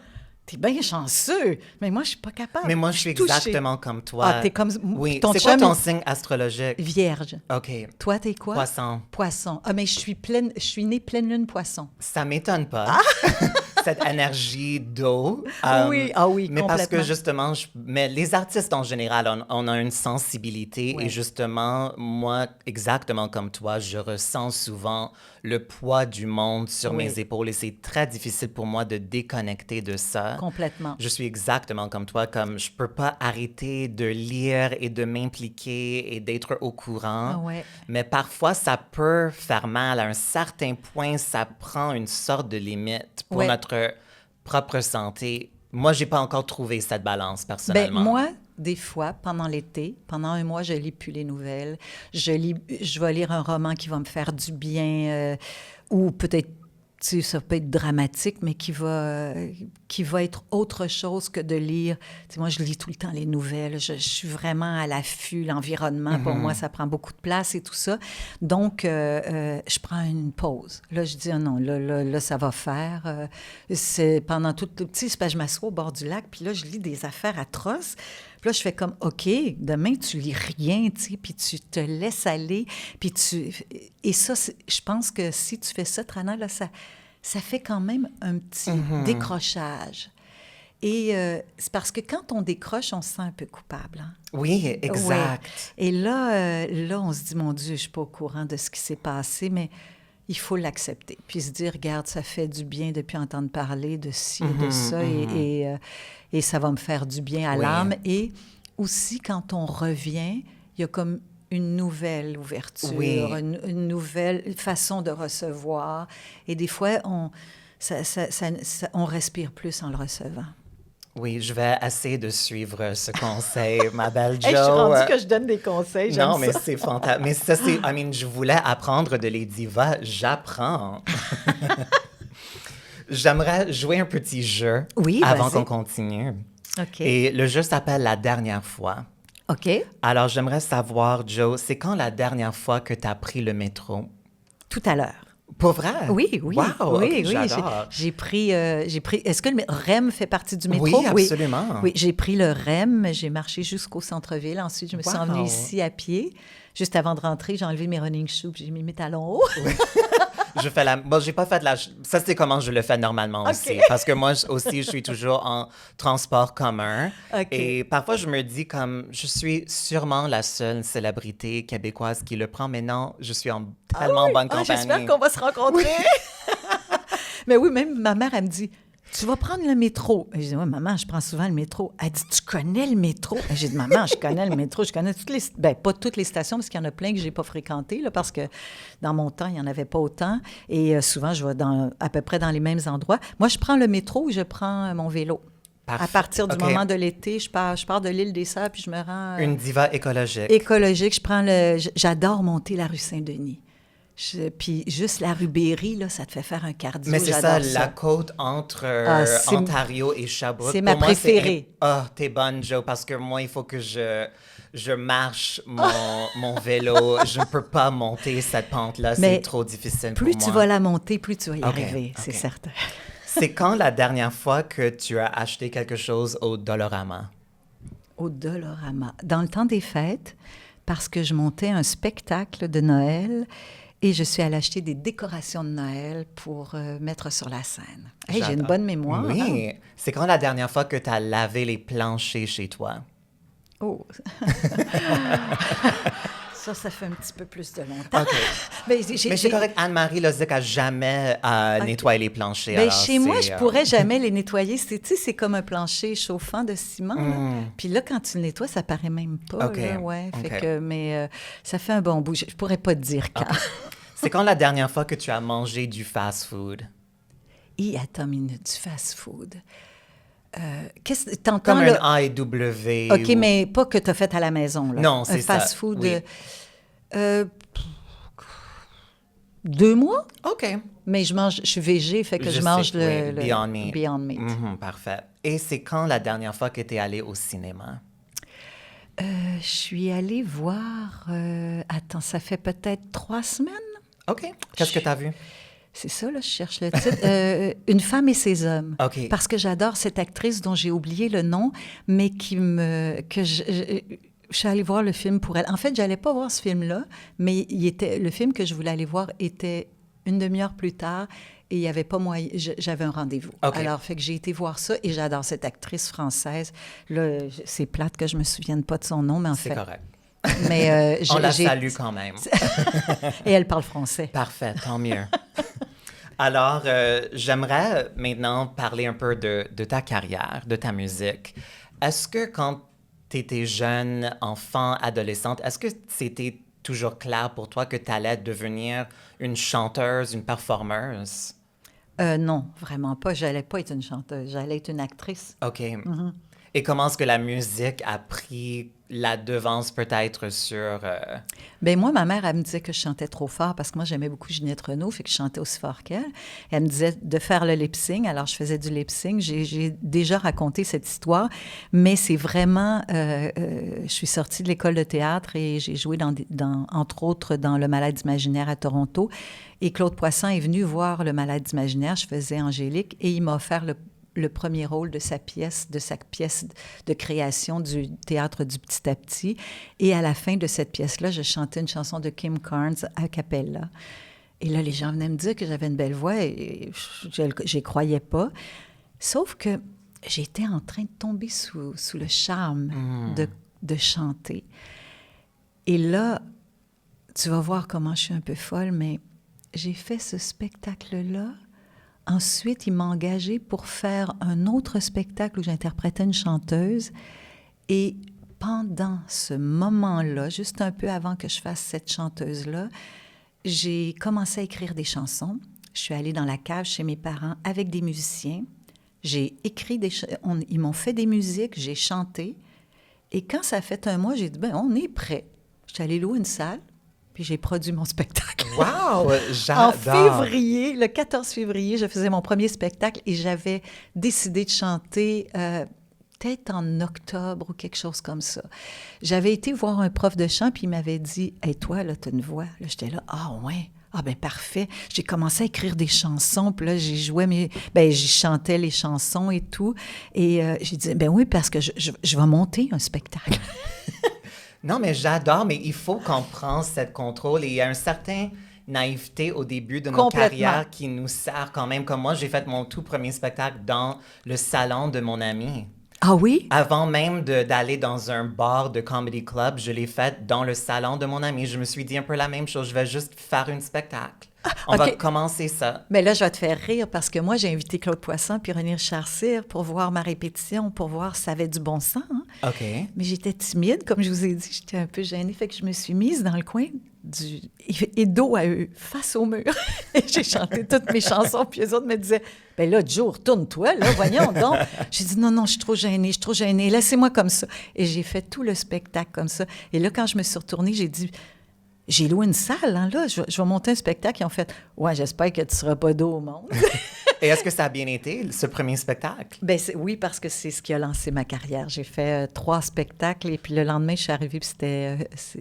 B: T'es bien chanceux, mais moi, je suis pas capable.
A: Mais moi, je suis exactement comme toi.
B: Ah, t'es comme...
A: Oui. C'est quoi ton signe astrologique?
B: Vierge.
A: OK.
B: Toi, t'es quoi?
A: Poisson.
B: Poisson. Ah, mais je suis née pleine lune poisson.
A: Ça m'étonne pas.
B: Ah!
A: cette énergie d'eau.
B: Oui, ah oui,
A: mais parce que
B: complètement.
A: justement, mais les artistes en général, on a une sensibilité et
B: Ouais.
A: justement, moi, exactement comme toi, je ressens souvent le poids du monde sur mes
B: Oui,
A: épaules et c'est très difficile pour moi de déconnecter de ça.
B: complètement.
A: Je suis exactement comme toi, comme je peux pas arrêter de lire et de m'impliquer et d'être au
B: Ah
A: courant,
B: ouais.
A: mais parfois ça peut faire mal. À un certain point, ça prend une sorte de limite pour
B: Ouais.
A: notre propre santé. Moi, j'ai pas encore trouvé cette balance
B: Ben
A: personnellement.
B: moi, des fois, pendant l'été, pendant un mois, je lis plus les nouvelles. Je vais lire un roman qui va me faire du bien, ou peut-être, tu sais, ça peut être dramatique, mais qui va être autre chose que de lire. Tu sais, moi, je lis tout le temps les nouvelles. Je suis vraiment à l'affût. L'environnement, pour moi, ça prend beaucoup de place et tout ça. Donc, je prends une pause. Là, je dis, ah non, là, ça va faire. C'est pendant tout le petit, c'est parce que je m'assois au bord du lac, puis là, je lis des affaires atroces. Puis là, je fais comme, OK, demain, tu lis rien, tu sais, puis tu te laisses aller, puis tu... Et ça, je pense que si tu fais ça, Trana, là, ça fait quand même un petit décrochage. Et c'est parce que quand on décroche, on se sent un peu coupable. Hein?
A: Oui,
B: Ouais.
A: exact.
B: Et là, on se dit, mon Dieu, je ne suis pas au courant de ce qui s'est passé, mais il faut l'accepter. Puis se dire, regarde, ça fait du bien depuis entendre parler de ci et de ça, et ça va me faire du bien à
A: Oui.
B: l'âme. Et aussi, quand on revient, il y a comme une nouvelle ouverture,
A: Oui.
B: une nouvelle façon de recevoir. Et des fois, on respire plus en le recevant.
A: Oui, je vais essayer de suivre ce conseil, ma belle Jo.
B: Hey, je suis rendue que je donne des conseils, j'aime
A: Non, mais
B: ça.
A: c'est fantastique. Mais ça, c'est... I mean, je voulais apprendre de les divas. J'apprends. J'aimerais jouer un petit jeu
B: Oui,
A: avant
B: vas-y.
A: qu'on continue.
B: OK.
A: Et le jeu s'appelle La dernière fois.
B: OK.
A: Alors, j'aimerais savoir, Jo, c'est quand la dernière fois que tu as pris le métro?
B: Tout à l'heure.
A: Pour vrai?
B: Oui, oui,
A: Wow,
B: oui,
A: OK,
B: oui.
A: j'adore.
B: J'ai pris. Est-ce que le REM fait partie du métro?
A: Oui, absolument.
B: Oui, j'ai pris le REM, j'ai marché jusqu'au centre-ville. Ensuite, je me suis emmenée
A: Wow.
B: ici à pied. Juste avant de rentrer, j'ai enlevé mes running shoes, puis j'ai mis mes talons hauts.
A: Je fais la... Bon, j'ai pas fait de la... Ça, c'est comment je le fais normalement aussi. Parce que moi aussi, je suis toujours en transport commun.
B: OK.
A: Et parfois, je me dis comme, je suis sûrement la seule célébrité québécoise qui le prend. Mais non, je suis en tellement bonne compagnie.
B: J'espère qu'on va se rencontrer. Mais oui, même ma mère, elle me dit, tu vas prendre le métro. Et je dis, oui, maman, je prends souvent le métro. Elle dit, tu connais le métro? Et j'ai dit, maman, je connais le métro. Je connais toutes les... Ben, pas toutes les stations, parce qu'il y en a plein que je n'ai pas fréquentées, là, parce que dans mon temps, il n'y en avait pas autant. Et souvent, je vais à peu près dans les mêmes endroits. Moi, je prends le métro ou je prends mon vélo.
A: Parfait.
B: À partir du
A: OK.
B: moment de l'été, je pars de l'île des Sœurs, puis je me rends
A: Une diva écologique.
B: écologique. J'adore monter la rue Saint-Denis. Puis juste la rue Berry, là, ça te fait faire un cardio.
A: Mais c'est ça,
B: j'adore
A: la côte entre
B: c'est-
A: Ontario et Sherbrooke.
B: c'est ma
A: Pour moi,
B: préférée.
A: Ah, t'es bonne, Jo, parce que moi, il faut que je marche mon vélo. Je ne peux pas monter cette pente-là.
B: Mais
A: C'est trop difficile pour
B: Plus
A: moi.
B: tu vas la monter, plus tu vas y
A: OK,
B: arriver, c'est
A: OK.
B: certain.
A: C'est quand la dernière fois que tu as acheté quelque chose au Dollarama?
B: Au Dollarama, dans le temps des fêtes, parce que je montais un spectacle de Noël et je suis allée acheter des décorations de Noël pour mettre sur la scène. Hey, j'ai une
A: J'adore.
B: bonne mémoire. Hein?
A: Oui. C'est quand la dernière fois que tu as lavé les planchers chez toi?
B: Oh! Ça fait un petit peu plus de longtemps.
A: OK.
B: Mais
A: Mais c'est correct, Anne-Marie Lozic n'a jamais nettoyé les planchers.
B: Ben,
A: alors
B: chez moi,
A: c'est,
B: je pourrais jamais les nettoyer. Tu sais, c'est comme un plancher chauffant de ciment. Là. Puis là, quand tu le nettoies, ça paraît même pas.
A: OK.
B: Là, ouais. Fait
A: OK.
B: que, mais ça fait un bon bout. Je pourrais pas te dire quand.
A: C'est quand la dernière fois que tu as mangé du fast-food?
B: Attends une minute, du fast-food. T'entends
A: Comme
B: le...
A: un AEW.
B: OK,
A: ou-
B: mais pas que tu as fait à la maison. Là.
A: Non, c'est ça,
B: Un fast-food.
A: oui.
B: 2 mois?
A: OK.
B: Mais je suis végé, fait que je
A: sais,
B: mange
A: oui,
B: le
A: Beyond Meat.
B: Beyond Meat.
A: Mhm, parfait. Et c'est quand la dernière fois que tu es allé au cinéma?
B: Je suis allée voir... attends, ça fait peut-être 3 semaines?
A: OK. Qu'est-ce que tu as vu?
B: C'est ça, là, je cherche le titre. Une femme et ses hommes.
A: OK.
B: Parce que j'adore cette actrice dont j'ai oublié le nom, mais que je suis allée voir le film pour elle. En fait, j'allais pas voir ce film-là, mais le film que je voulais aller voir était une demi-heure plus tard et il n'y avait pas moyen. J'avais un rendez-vous.
A: OK.
B: Alors, fait que j'ai été voir ça et j'adore cette actrice française. Là, c'est plate que je me souvienne pas de son nom, mais en
A: C'est
B: fait.
A: correct.
B: Mais
A: On la salue quand même.
B: Et elle parle français.
A: Parfait, tant mieux. Alors, j'aimerais maintenant parler un peu de ta carrière, de ta musique. Est-ce que quand tu étais jeune, enfant, adolescente, est-ce que c'était toujours clair pour toi que tu allais devenir une chanteuse, une performeuse?
B: Non, vraiment pas. J'allais pas être une chanteuse. J'allais être une actrice.
A: OK. Et comment est-ce que la musique a pris la devance peut-être sur...
B: Ben moi, ma mère, elle me disait que je chantais trop fort parce que moi, j'aimais beaucoup Ginette Renault, fait que je chantais aussi fort qu'elle. Elle me disait de faire le lip-sync, alors je faisais du lip-sync. J'ai déjà raconté cette histoire, mais c'est vraiment... je suis sortie de l'école de théâtre et j'ai joué, entre autres, dans Le Malade imaginaire à Toronto. Et Claude Poisson est venu voir Le Malade imaginaire, je faisais Angélique, et il m'a offert le premier rôle de sa pièce de création du théâtre du Petit à Petit. Et à la fin de cette pièce-là, je chantais une chanson de Kim Carnes a cappella. Et là, les gens venaient me dire que j'avais une belle voix et je n'y croyais pas. Sauf que j'étais en train de tomber sous le charme de chanter. Et là, tu vas voir comment je suis un peu folle, mais j'ai fait ce spectacle-là. Ensuite, il m'a engagée pour faire un autre spectacle où j'interprétais une chanteuse. Et pendant ce moment-là, juste un peu avant que je fasse cette chanteuse-là, j'ai commencé à écrire des chansons. Je suis allée dans la cave chez mes parents avec des musiciens. J'ai écrit ils m'ont fait des musiques, j'ai chanté. Et quand ça a fait un mois, j'ai dit, ben on est prêt. Je suis allée louer une salle. Puis j'ai produit mon spectacle.
A: Wow! J'adore!
B: En février, le 14 février, je faisais mon premier spectacle et j'avais décidé de chanter peut-être en octobre ou quelque chose comme ça. J'avais été voir un prof de chant puis il m'avait dit « Hey, toi, là, t'as une voix. » Là, j'étais là « Ah ouais? Ah ben parfait. » J'ai commencé à écrire des chansons puis là, j'y chantais les chansons et tout. Et j'ai dit « Ben oui, parce que je vais monter un spectacle. »
A: Non, mais j'adore, mais il faut qu'on prenne cette contrôle. Et il y a un certain naïveté au début de nos carrières qui nous sert quand même. Comme moi, j'ai fait mon tout premier spectacle dans le salon de mon ami.
B: Ah oui?
A: Avant même d'aller dans un bar de comedy club, je l'ai fait dans le salon de mon ami. Je me suis dit un peu la même chose. Je vais juste faire un spectacle. On va commencer ça.
B: Mais là, je vais te faire rire parce que moi, j'ai invité Claude Poisson puis René Richard-Cyr pour voir ma répétition, pour voir si ça avait du bon sens. Hein?
A: OK.
B: Mais j'étais timide, comme je vous ai dit, j'étais un peu gênée. Fait que je me suis mise dans le coin et dos à eux, face au mur. Et j'ai chanté toutes mes chansons. Puis eux autres me disaient, « Ben là, Joe, retourne-toi, là, voyons donc. » J'ai dit, « Non, je suis trop gênée, laissez-moi comme ça. » Et j'ai fait tout le spectacle comme ça. Et là, quand je me suis retournée, j'ai dit... J'ai loué une salle, hein, là. Je vais monter un spectacle. Ils ont fait « Ouais, j'espère que tu ne seras pas dos au monde. »
A: Et est-ce que ça a bien été, ce premier spectacle?
B: Ben oui, parce que c'est ce qui a lancé ma carrière. J'ai fait 3 spectacles et puis le lendemain, je suis arrivée puis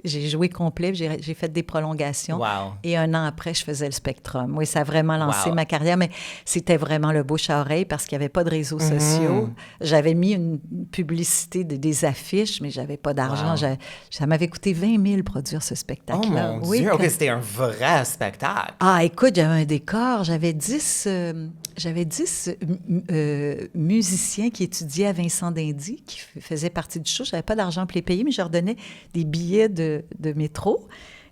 B: j'ai joué complet, puis j'ai fait des prolongations.
A: Wow.
B: Et un an après, je faisais le Spectrum. Oui, ça a vraiment lancé ma carrière, mais c'était vraiment le bouche à oreille parce qu'il n'y avait pas de réseaux sociaux. J'avais mis une publicité, des affiches, mais je n'avais pas d'argent.
A: Wow.
B: Ça m'avait coûté 20 000 produire ce spectacle-là.
A: Oh mon Dieu! OK, c'était un vrai spectacle.
B: Ah, écoute, j'avais un décor. J'avais 10 musiciens qui étudiaient à Vincent d'Indy, qui faisaient partie du show. Je n'avais pas d'argent pour les payer, mais je leur donnais des billets de métro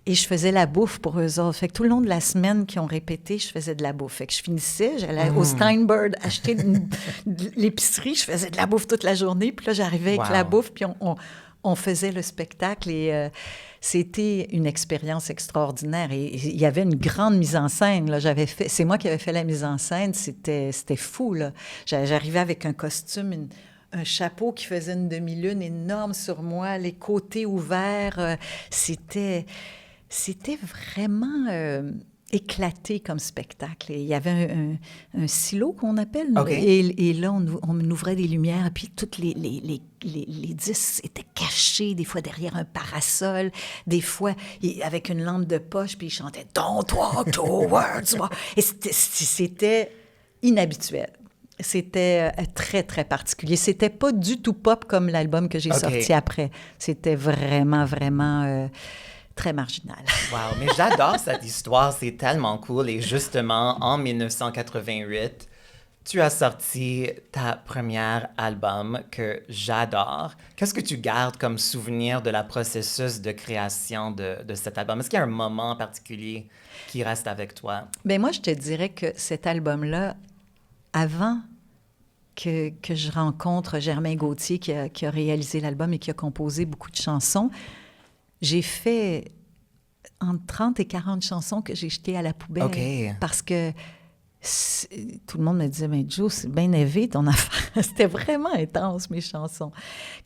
B: et je faisais la bouffe pour eux autres. Fait que tout le long de la semaine qu'ils ont répété, je faisais de la bouffe. Fait que je finissais, j'allais au Steinberg acheter de l'épicerie, je faisais de la bouffe toute la journée, puis là, j'arrivais avec la bouffe, puis on faisait le spectacle et c'était une expérience extraordinaire. Et il y avait une grande mise en scène. Là. C'est moi qui avais fait la mise en scène. C'était fou. Là. J'arrivais avec un costume, un chapeau qui faisait une demi-lune énorme sur moi, les côtés ouverts. C'était vraiment... éclaté comme spectacle. Et il y avait un silo qu'on appelle.
A: Okay.
B: Et là, on ouvrait des lumières, puis toutes les disques étaient cachés, des fois derrière un parasol, des fois avec une lampe de poche, puis ils chantaient « Don't walk towards moi ». Et c'était inhabituel. C'était très, très particulier. C'était pas du tout pop comme l'album que j'ai sorti après. C'était vraiment, vraiment... très marginal.
A: Wow, mais j'adore cette histoire, c'est tellement cool. Et justement, en 1988, tu as sorti ta première album que j'adore. Qu'est-ce que tu gardes comme souvenir de la processus de création de cet album? Est-ce qu'il y a un moment en particulier qui reste avec toi?
B: Bien, moi, je te dirais que cet album-là, avant que je rencontre Germain Gauthier, qui a réalisé l'album et qui a composé beaucoup de chansons, j'ai fait entre 30 et 40 chansons que j'ai jetées à la poubelle.
A: OK.
B: Parce que tout le monde me disait, mais Joe, c'est bien élevé ton affaire. C'était vraiment intense, mes chansons.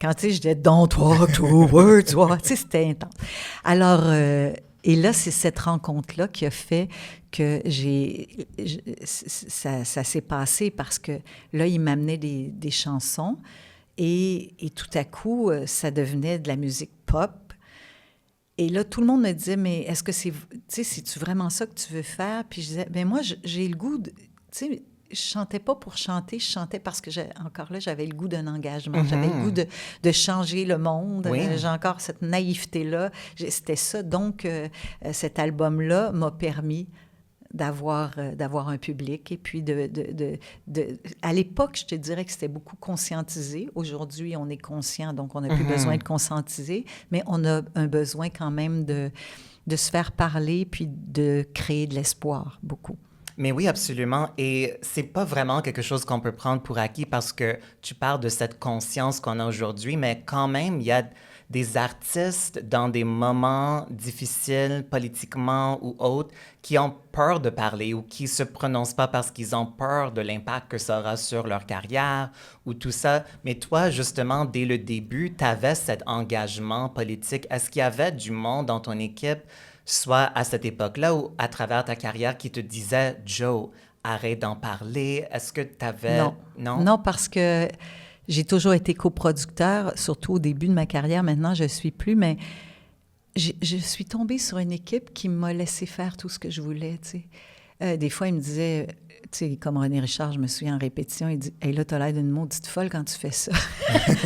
B: Quand, tu sais, je disais, don't talk to words, tu sais, c'était intense. Alors, et là, c'est cette rencontre-là qui a fait que ça s'est passé parce que là, il m'amenait des chansons et tout à coup, ça devenait de la musique pop. Et là, tout le monde me disait, mais est-ce que c'est-tu vraiment ça que tu veux faire? Puis je disais, bien moi, j'ai le goût de, tu sais, je chantais pas pour chanter, je chantais parce que, encore là, j'avais le goût d'un engagement, j'avais le goût de changer le monde.
A: Oui.
B: J'ai encore cette naïveté-là. C'était ça. Donc, cet album-là m'a permis d'avoir un public. Et puis, à l'époque, je te dirais que c'était beaucoup conscientisé. Aujourd'hui, on est conscient, donc on n'a plus besoin de conscientiser, mais on a un besoin quand même de se faire parler puis de créer de l'espoir, beaucoup.
A: Mais oui, absolument. Et c'est pas vraiment quelque chose qu'on peut prendre pour acquis parce que tu parles de cette conscience qu'on a aujourd'hui, mais quand même, il y a des artistes dans des moments difficiles politiquement ou autres qui ont peur de parler ou qui se prononcent pas parce qu'ils ont peur de l'impact que ça aura sur leur carrière ou tout ça. Mais toi, justement, dès le début, tu avais cet engagement politique. Est-ce qu'il y avait du monde dans ton équipe, soit à cette époque-là ou à travers ta carrière, qui te disait, Joe, arrête d'en parler? Est-ce que tu avais...
B: Non. Non, parce que j'ai toujours été coproducteur, surtout au début de ma carrière. Maintenant, je ne suis plus, mais je suis tombée sur une équipe qui m'a laissé faire tout ce que je voulais, tu sais. Des fois, il me disait, tu sais, comme René Richard, je me souviens en répétition, il dit « Hey, là, t'as l'air d'une maudite folle quand tu fais ça. »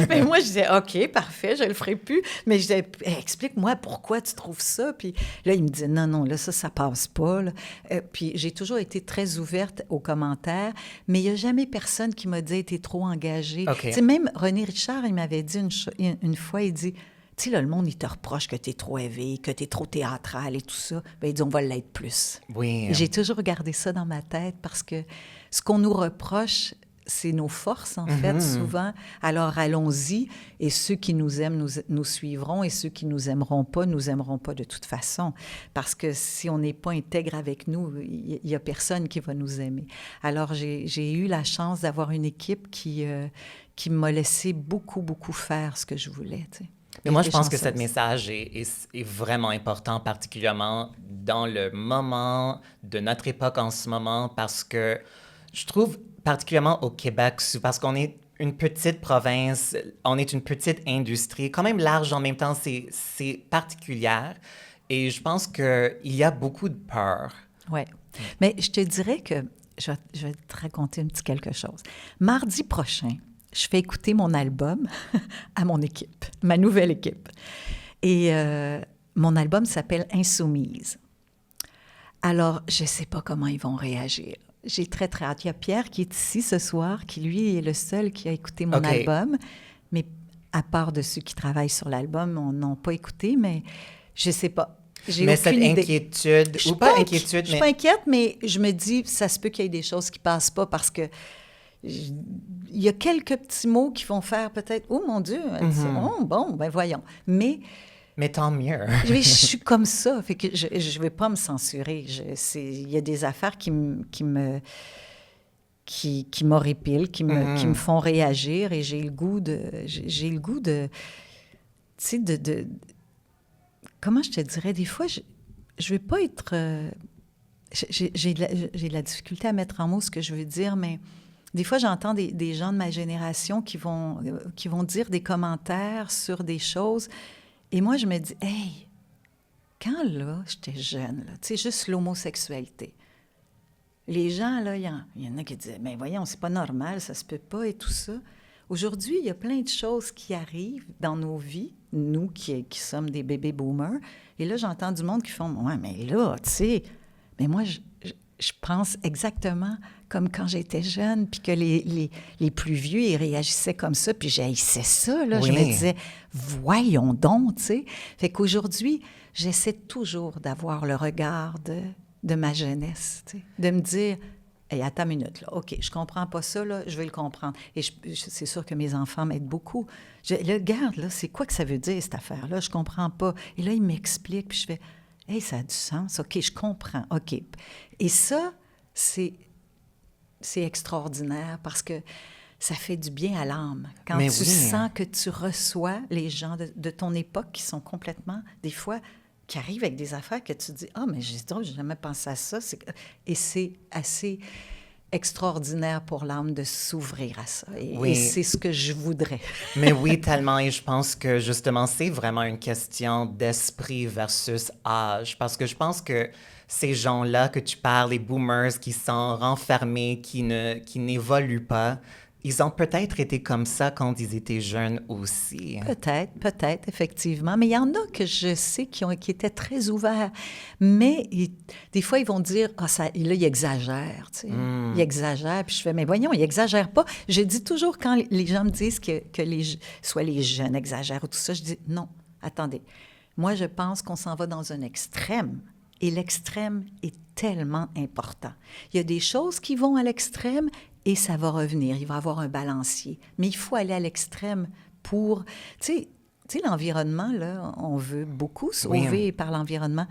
B: Mais moi, je disais « OK, parfait, je le ferai plus. » Mais je disais hey, « Explique-moi pourquoi tu trouves ça. » Puis là, il me disait « Non, là, ça passe pas. » Puis j'ai toujours été très ouverte aux commentaires, mais il n'y a jamais personne qui m'a dit « T'es trop engagée.
A: Okay. »
B: Tu sais, même René Richard, il m'avait dit une fois, il dit tu sais, là, le monde, il te reproche que tu es trop éveillé, que tu es trop théâtral et tout ça. Bien, il dit, on va l'être plus.
A: Oui.
B: J'ai toujours gardé ça dans ma tête parce que ce qu'on nous reproche, c'est nos forces, en fait, souvent. Alors, allons-y. Et ceux qui nous aiment, nous suivront. Et ceux qui nous aimeront pas de toute façon. Parce que si on n'est pas intègre avec nous, il n'y a personne qui va nous aimer. Alors, j'ai eu la chance d'avoir une équipe qui m'a laissé beaucoup, beaucoup faire ce que je voulais, tu sais.
A: Mais moi, je pense que ce message est vraiment important, particulièrement dans le moment de notre époque en ce moment, parce que je trouve, particulièrement au Québec, parce qu'on est une petite province, on est une petite industrie, quand même large en même temps, c'est particulière. Et je pense qu'il y a beaucoup de peur.
B: Oui. Mais je te dirais que, je vais te raconter un petit quelque chose. Mardi prochain, je fais écouter mon album à mon équipe, ma nouvelle équipe. Et mon album s'appelle « Insoumise ». Alors, je ne sais pas comment ils vont réagir. J'ai très, très hâte. Il y a Pierre qui est ici ce soir, qui, lui, est le seul qui a écouté mon album. Mais à part de ceux qui travaillent sur l'album, on n'a pas écouté, mais je ne sais pas.
A: Mais cette inquiétude, ou pas inquiétude, mais...
B: Je suis pas inquiète, mais je me dis, ça se peut qu'il y ait des choses qui ne passent pas parce que il y a quelques petits mots qui vont faire peut-être « Oh, mon Dieu! » Oh, bon, ben voyons. Mais
A: tant mieux.
B: Je suis comme ça, fait que je ne vais pas me censurer. Il y a des affaires qui m'horripilent, qui me font réagir et j'ai le goût de... Tu sais, comment je te dirais? Des fois, je ne vais pas être... j'ai de la difficulté à mettre en mots ce que je veux dire, mais... Des fois, j'entends des gens de ma génération qui vont dire des commentaires sur des choses. Et moi, je me dis, hey, quand là, j'étais jeune, tu sais, juste l'homosexualité. Les gens, là, il y en a qui disaient, mais voyons, c'est pas normal, ça se peut pas et tout ça. Aujourd'hui, il y a plein de choses qui arrivent dans nos vies nous qui sommes des bébés boomers. Et là, j'entends du monde qui font « Ouais, mais là, tu sais... » Mais moi, je pense exactement comme quand j'étais jeune, puis que les plus vieux, ils réagissaient comme ça, puis j'haïssais ça, là.
A: Oui.
B: Je me disais « Voyons donc, tu sais. » Fait qu'aujourd'hui, j'essaie toujours d'avoir le regard de ma jeunesse, tu sais, de me dire « Hey, attends une minute, là. OK, je comprends pas ça, là, je vais le comprendre. » Et c'est sûr que mes enfants m'aident beaucoup. Là, regarde, là, c'est quoi que ça veut dire, cette affaire-là? Je comprends pas. Et là, ils m'expliquent, puis je fais « Hey, ça a du sens. OK, je comprends. OK. » Et ça, c'est extraordinaire parce que ça fait du bien à l'âme. Quand
A: Mais
B: tu
A: oui.
B: sens que tu reçois les gens de ton époque qui sont complètement, des fois, qui arrivent avec des affaires que tu dis « Ah, mais j'ai jamais pensé à ça. » Et c'est assez extraordinaire pour l'âme de s'ouvrir à ça. Et c'est ce que je voudrais.
A: Mais oui, tellement. Et je pense que, justement, c'est vraiment une question d'esprit versus âge. Parce que je pense que ces gens-là que tu parles, les boomers qui sont renfermés, qui n'évoluent pas, ils ont peut-être été comme ça quand ils étaient jeunes aussi.
B: Peut-être, effectivement. Mais il y en a que je sais qui étaient très ouverts. Mais des fois, ils vont dire, ah, ça, là, il exagère, tu sais. Il exagère. Puis je fais, mais voyons, il exagère pas. Je dis toujours, quand les gens me disent que soit les jeunes exagèrent ou tout ça, je dis, non, attendez. Moi, je pense qu'on s'en va dans un extrême. Et l'extrême est tellement important. Il y a des choses qui vont à l'extrême et ça va revenir. Il va y avoir un balancier. Mais il faut aller à l'extrême pour... Tu sais, l'environnement, là, on veut beaucoup sauver par l'environnement.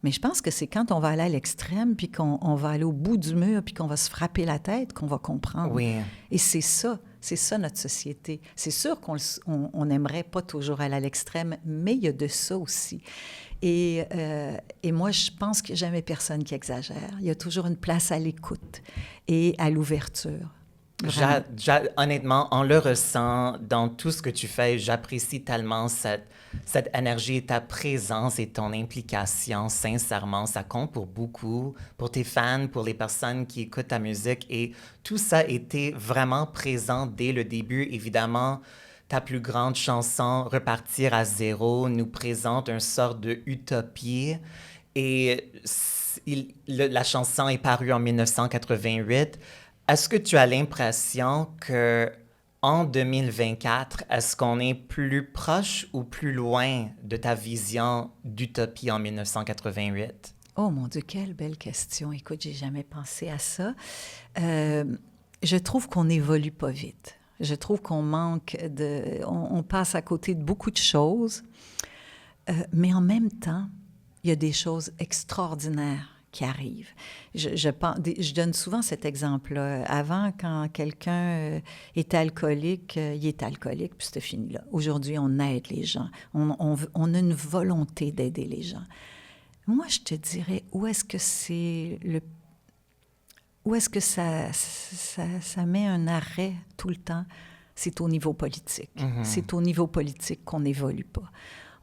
B: Mais je pense que c'est quand on va aller à l'extrême, puis qu'on va aller au bout du mur, puis qu'on va se frapper la tête, qu'on va comprendre.
A: Oui.
B: Et c'est ça notre société. C'est sûr qu'on n'aimerait pas toujours aller à l'extrême, mais il y a de ça aussi. Et moi, je pense qu'il n'y a jamais personne qui exagère. Il y a toujours une place à l'écoute et à l'ouverture.
A: Honnêtement, on le ressent dans tout ce que tu fais. J'apprécie tellement cette énergie, ta présence et ton implication. Sincèrement, ça compte pour beaucoup, pour tes fans, pour les personnes qui écoutent ta musique. Et tout ça était vraiment présent dès le début. Évidemment, ta plus grande chanson, Repartir à zéro, nous présente une sorte de utopie. Et la chanson est parue en 1988. Est-ce que tu as l'impression qu'en 2024, est-ce qu'on est plus proche ou plus loin de ta vision d'utopie en 1988?
B: Oh mon Dieu, quelle belle question. Écoute, j'ai jamais pensé à ça. Je trouve qu'on n'évolue pas vite. Je trouve qu'on manque on passe à côté de beaucoup de choses, mais en même temps, il y a des choses extraordinaires qui arrivent. Je donne souvent cet exemple-là. Avant, quand quelqu'un était alcoolique, il est alcoolique, puis c'était fini là. Aujourd'hui, on aide les gens. On a une volonté d'aider les gens. Moi, je te dirais, où est-ce que ça met un arrêt tout le temps? C'est au niveau politique. Mm-hmm. C'est au niveau politique qu'on n'évolue pas.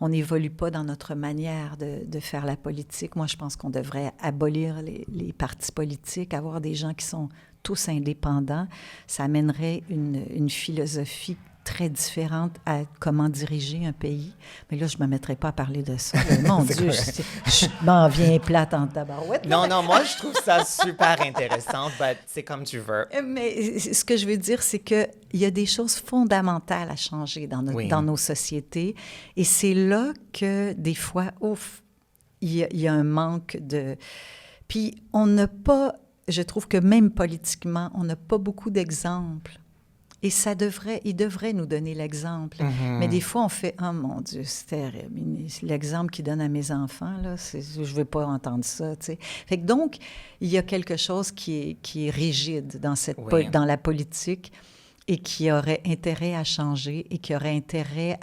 B: On n'évolue pas dans notre manière de faire la politique. Moi, je pense qu'on devrait abolir les partis politiques, avoir des gens qui sont tous indépendants. Ça amènerait une philosophie très différente à comment diriger un pays. Mais là, je ne me mettrais pas à parler de ça. Mon Dieu, je m'en viens plate en tabarouette.
A: Non, moi, je trouve ça super intéressant, mais c'est comme tu veux.
B: Mais ce que je veux dire, c'est qu'il y a des choses fondamentales à changer dans nos sociétés. Et c'est là que, des fois, il y a un manque de... Puis, on n'a pas... Je trouve que même politiquement, on n'a pas beaucoup d'exemples. Et il devrait nous donner l'exemple. Mm-hmm. Mais des fois, on fait « Oh mon Dieu, c'est terrible. L'exemple qu'il donne à mes enfants, là, je ne veux pas entendre ça. » tu sais. Fait que donc, il y a quelque chose qui est rigide dans la politique et qui aurait intérêt à changer et qui aurait intérêt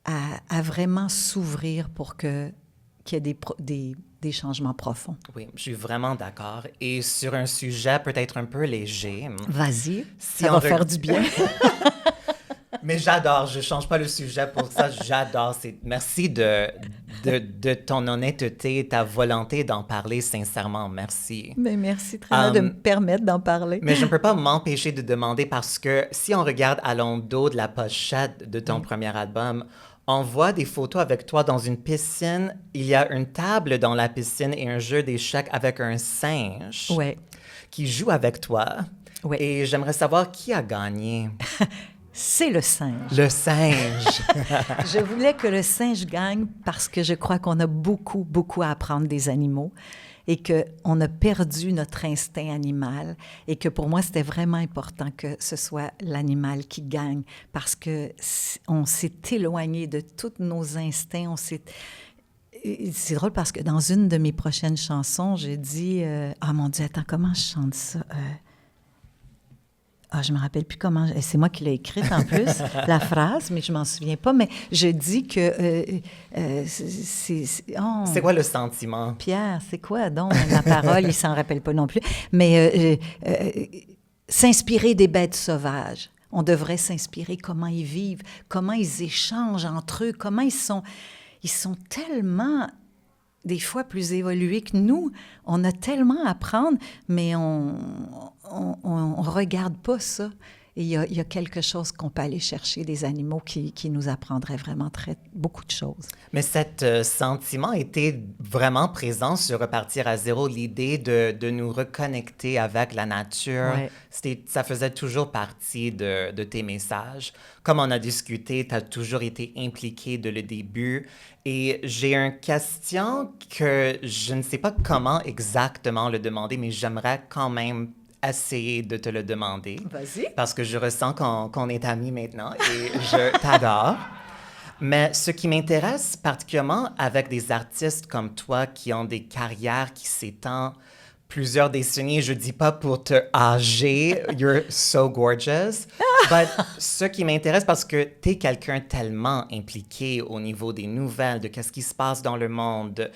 B: à vraiment s'ouvrir pour qu'il y ait des changements profonds.
A: Oui, je suis vraiment d'accord. Et sur un sujet peut-être un peu léger...
B: Vas-y, ça va faire du bien.
A: Mais j'adore, je change pas le sujet pour ça, j'adore. Merci de ton honnêteté et ta volonté d'en parler sincèrement, merci.
B: Mais merci, Trana, de me permettre d'en parler.
A: Mais je ne peux pas m'empêcher de demander parce que si on regarde à l'endos de la pochette de ton premier album, on voit des photos avec toi dans une piscine. Il y a une table dans la piscine et un jeu d'échecs avec un singe qui joue avec toi.
B: Ouais.
A: Et j'aimerais savoir qui a gagné.
B: C'est le singe.
A: Le singe.
B: Je voulais que le singe gagne parce que je crois qu'on a beaucoup, beaucoup à apprendre des animaux et qu'on a perdu notre instinct animal et que pour moi, c'était vraiment important que ce soit l'animal qui gagne parce qu'on s'est éloigné de tous nos instincts. C'est drôle parce que dans une de mes prochaines chansons, j'ai dit « Ah mon Dieu, attends, comment je chante ça? Je me rappelle plus comment... C'est moi qui l'ai écrite en plus, la phrase, mais je m'en souviens pas. Mais je dis que...
A: C'est quoi le sentiment?
B: Pierre, c'est quoi donc la parole? Il s'en rappelle pas non plus. Mais s'inspirer des bêtes sauvages. On devrait s'inspirer comment ils vivent, comment ils échangent entre eux, comment ils sont tellement... des fois plus évolués que nous. On a tellement à apprendre, mais on regarde pas ça. Et il y a quelque chose qu'on peut aller chercher des animaux qui nous apprendraient vraiment beaucoup de choses.
A: Mais cet sentiment était vraiment présent sur Repartir à zéro, l'idée de nous reconnecter avec la nature. Ouais. Ça faisait toujours partie de tes messages. Comme on a discuté, tu as toujours été impliqué dès le début. Et j'ai une question que je ne sais pas comment exactement le demander, mais j'aimerais quand même essayer de te le demander.
B: Vas-y.
A: Parce que je ressens qu'on est amis maintenant et je t'adore. Mais ce qui m'intéresse particulièrement avec des artistes comme toi qui ont des carrières qui s'étendent plusieurs décennies, je dis pas pour te âger, you're so gorgeous, but ce qui m'intéresse parce que t'es quelqu'un tellement impliqué au niveau des nouvelles, de qu'est-ce qui se passe dans le monde,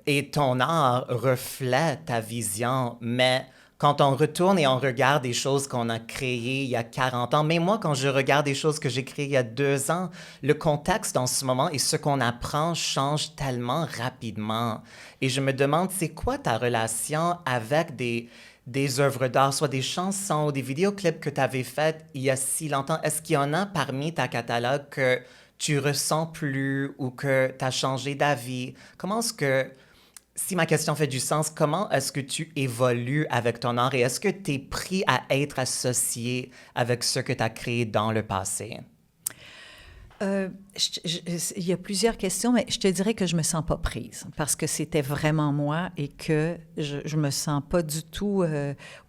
A: et ton art reflète ta vision, mais quand on retourne et on regarde des choses qu'on a créées il y a 40 ans, mais moi, quand je regarde des choses que j'ai créées il y a 2 ans, le contexte en ce moment et ce qu'on apprend change tellement rapidement. Et je me demande, c'est quoi ta relation avec des œuvres d'art, soit des chansons ou des vidéoclips que tu avais faites il y a si longtemps? Est-ce qu'il y en a parmi ta catalogue que tu ressens plus ou que tu as changé d'avis? Comment est-ce que... Si ma question fait du sens, comment est-ce que tu évolues avec ton art et est-ce que tu es pris à être associé avec ce que tu as créé dans le passé?
B: Il y a plusieurs questions, mais je te dirais que je me sens pas prise parce que c'était vraiment moi et que je me sens pas du tout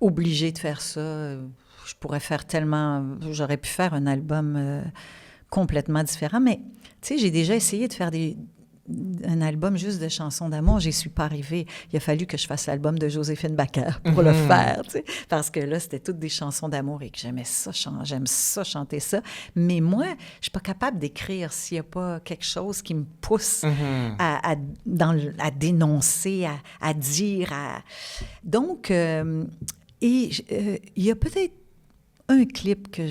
B: obligée de faire ça. Je pourrais faire tellement... J'aurais pu faire un album complètement différent, mais tu sais, j'ai déjà essayé de faire un album juste de chansons d'amour, j'y suis pas arrivée. Il a fallu que je fasse l'album de Joséphine Baker pour le faire, tu sais, parce que là, c'était toutes des chansons d'amour et que j'aimais ça, j'aime ça, chanter ça. Mais moi, je suis pas capable d'écrire s'il y a pas quelque chose qui me pousse à dénoncer, à dire. Donc, il y a peut-être un clip que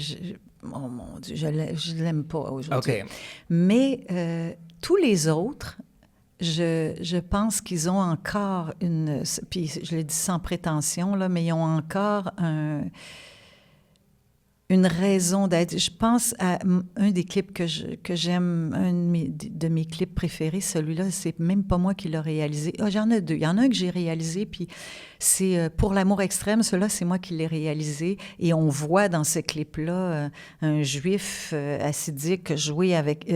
B: oh mon Dieu, je l'aime pas aujourd'hui.
A: Okay.
B: Mais... tous les autres, je pense qu'ils ont encore puis je le dis sans prétention, là, mais ils ont encore une raison d'être. Je pense à un des clips que j'aime, un de mes clips préférés, celui-là, c'est même pas moi qui l'ai réalisé. J'en ai 2. Il y en a un que j'ai réalisé, puis c'est Pour l'amour extrême. Celui-là, c'est moi qui l'ai réalisé. Et on voit dans ce clip-là un juif hassidique jouer avec...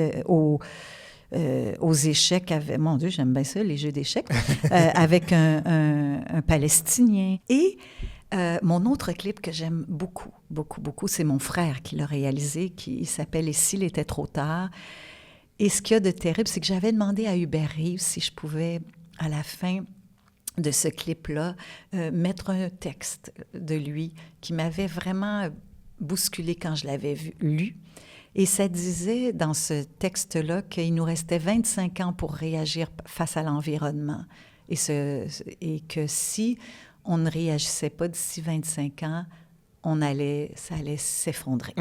B: aux échecs, mon Dieu, j'aime bien ça, les jeux d'échecs, avec un Palestinien. Et mon autre clip que j'aime beaucoup, beaucoup, beaucoup, c'est mon frère qui l'a réalisé, qui s'appelle « Et s'il était trop tard ». Et ce qu'il y a de terrible, c'est que j'avais demandé à Hubert Reeves si je pouvais, à la fin de ce clip-là, mettre un texte de lui qui m'avait vraiment bousculé quand je l'avais lu. Et ça disait dans ce texte-là qu'il nous restait 25 ans pour réagir face à l'environnement. Et que si on ne réagissait pas d'ici 25 ans, ça allait s'effondrer.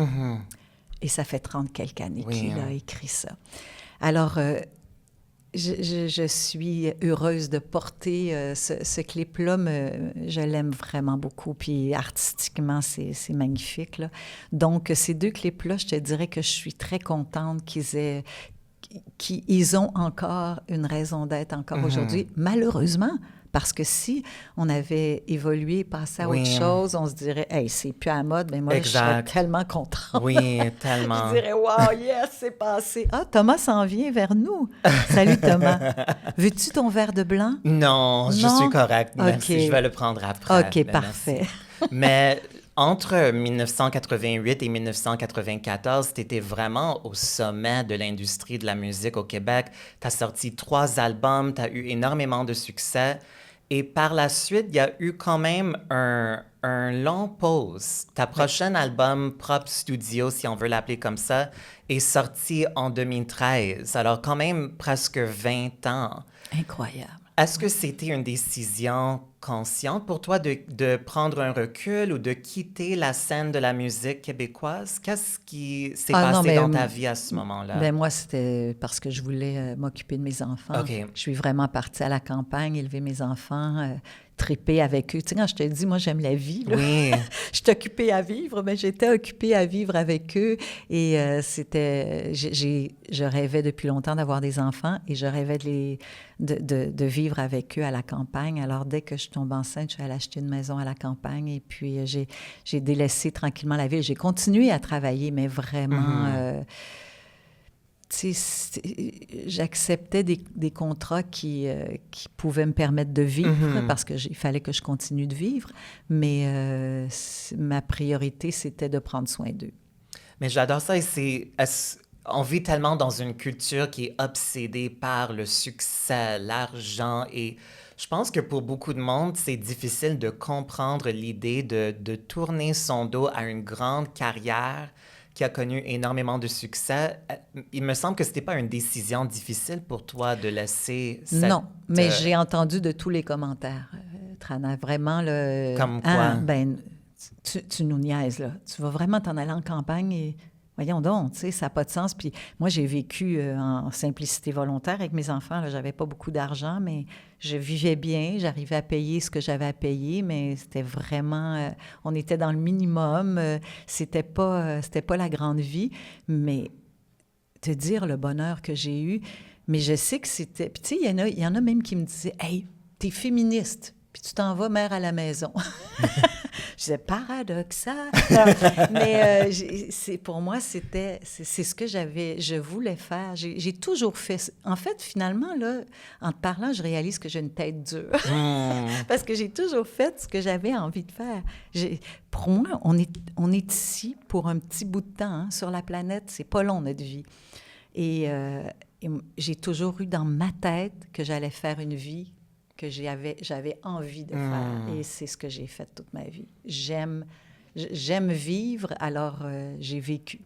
B: Et ça fait 30 quelques années qu'il
A: hein.
B: a écrit ça. Alors, je suis heureuse de porter ce clip-là. Je l'aime vraiment beaucoup. Puis artistiquement, c'est magnifique, là. Donc, ces 2 clips-là, je te dirais que je suis très contente qu'ils ont encore une raison d'être encore aujourd'hui. Malheureusement, parce que si on avait évolué, passé à autre chose, on se dirait, hey, c'est plus à la mode, mais moi, je serais tellement contente.
A: Oui, tellement.
B: Je dirais, wow, yes, c'est passé. Ah, Thomas s'en vient vers nous. Salut, Thomas. Veux-tu ton verre de blanc?
A: Non, je suis correcte. Merci.
B: Okay.
A: Je vais le prendre après.
B: OK, parfait.
A: Mais entre 1988 et 1994, tu étais vraiment au sommet de l'industrie de la musique au Québec. Tu as sorti 3 albums, tu as eu énormément de succès. Et par la suite, il y a eu quand même un long pause. Ta prochaine album, Prop Studio, si on veut l'appeler comme ça, est sorti en 2013. Alors quand même presque 20 ans.
B: Incroyable.
A: Est-ce que c'était une décision consciente pour toi de prendre un recul ou de quitter la scène de la musique québécoise? Qu'est-ce qui s'est passé dans ta vie à ce moment-là?
B: Ben moi, c'était parce que je voulais m'occuper de mes enfants.
A: Okay.
B: Je suis vraiment partie à la campagne, élever mes enfants, triper avec eux. Tu sais, quand je te dis, moi, j'aime la vie, là.
A: Oui.
B: Je suis occupée à vivre, mais j'étais occupée à vivre avec eux. Et je rêvais depuis longtemps d'avoir des enfants et je rêvais de vivre avec eux à la campagne. Alors, dès que je tombe enceinte, je suis allée acheter une maison à la campagne et puis j'ai délaissé tranquillement la ville. J'ai continué à travailler, mais vraiment... j'acceptais des contrats qui pouvaient me permettre de vivre parce qu'il fallait que je continue de vivre, mais ma priorité, c'était de prendre soin d'eux.
A: Mais j'adore ça et on vit tellement dans une culture qui est obsédée par le succès, l'argent et je pense que pour beaucoup de monde, c'est difficile de comprendre l'idée de tourner son dos à une grande carrière qui a connu énormément de succès. Il me semble que ce n'était pas une décision difficile pour toi de laisser cette...
B: Non, mais j'ai entendu de tous les commentaires, Trana. Vraiment, le...
A: Comme quoi?
B: Tu nous niaises, là. Tu vas vraiment t'en aller en campagne et... Voyons donc, tu sais, ça n'a pas de sens. Puis moi, j'ai vécu en simplicité volontaire avec mes enfants. Je n'avais pas beaucoup d'argent, mais je vivais bien. J'arrivais à payer ce que j'avais à payer, mais c'était vraiment... on était dans le minimum. C'était pas la grande vie. Mais te dire le bonheur que j'ai eu... Mais je sais que c'était... Puis tu sais, il y en a même qui me disaient « Hey, t'es féministe, puis tu t'en vas mère à la maison. » Je disais, paradoxal. Mais pour moi, c'est ce que je voulais faire. J'ai toujours fait. En fait, finalement, là, en te parlant, je réalise que j'ai une tête dure. Parce que j'ai toujours fait ce que j'avais envie de faire. Pour moi, on est ici pour un petit bout de temps, hein, sur la planète. C'est pas long, notre vie. Et j'ai toujours eu dans ma tête que j'allais faire une vie que j'avais envie de faire. Et c'est ce que j'ai fait toute ma vie. J'aime vivre, alors j'ai vécu.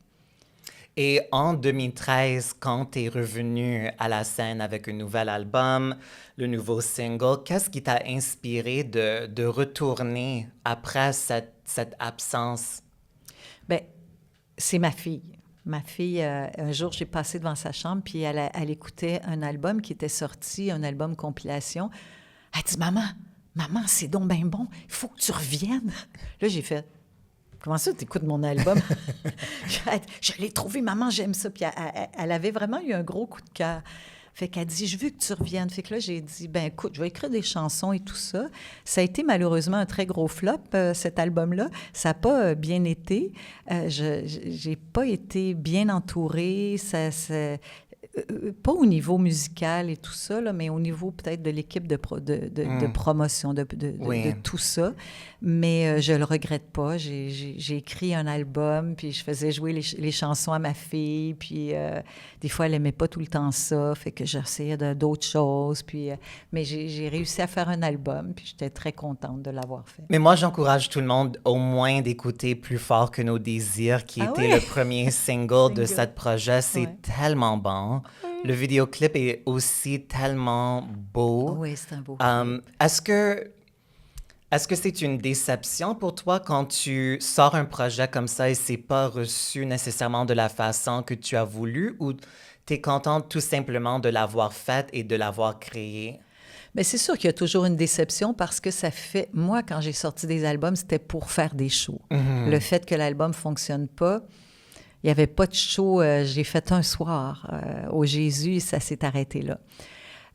A: Et en 2013, quand tu es revenu à la scène avec un nouvel album, le nouveau single, qu'est-ce qui t'a inspiré de retourner après cette absence?
B: Bien, c'est ma fille. Ma fille, un jour, j'ai passé devant sa chambre, puis elle écoutait un album qui était sorti, un album compilation. Elle dit, maman, c'est donc bien bon, il faut que tu reviennes. Là, j'ai fait, comment ça, tu écoutes mon album? Je l'ai trouvé, maman, j'aime ça. Puis elle avait vraiment eu un gros coup de cœur. Fait qu'elle dit, je veux que tu reviennes. Fait que là, j'ai dit, ben écoute, je vais écrire des chansons et tout ça. Ça a été malheureusement un très gros flop, cet album-là. Ça n'a pas bien été. J'ai pas été bien entourée. Pas au niveau musical et tout ça, là, mais au niveau peut-être de l'équipe de promotion, de tout ça. Mais je le regrette pas. J'ai écrit un album, puis je faisais jouer les chansons à ma fille, puis des fois, elle aimait pas tout le temps ça, fait que j'essayais d'autres choses. Puis, mais j'ai réussi à faire un album, puis j'étais très contente de l'avoir fait.
A: Mais moi, j'encourage tout le monde au moins d'écouter Plus fort que nos désirs, qui était le premier single de ce projet. C'est tellement bon. Le vidéoclip est aussi tellement beau.
B: Oui, c'est un beau
A: Est-ce que Est-ce que c'est une déception pour toi quand tu sors un projet comme ça et c'est pas reçu nécessairement de la façon que tu as voulu ou t'es contente tout simplement de l'avoir faite et de l'avoir créée?
B: Mais c'est sûr qu'il y a toujours une déception parce que ça fait... Moi, quand j'ai sorti des albums, c'était pour faire des shows. Le fait que l'album fonctionne pas, il n'y avait pas de show. J'ai fait un soir au Jésus et ça s'est arrêté là.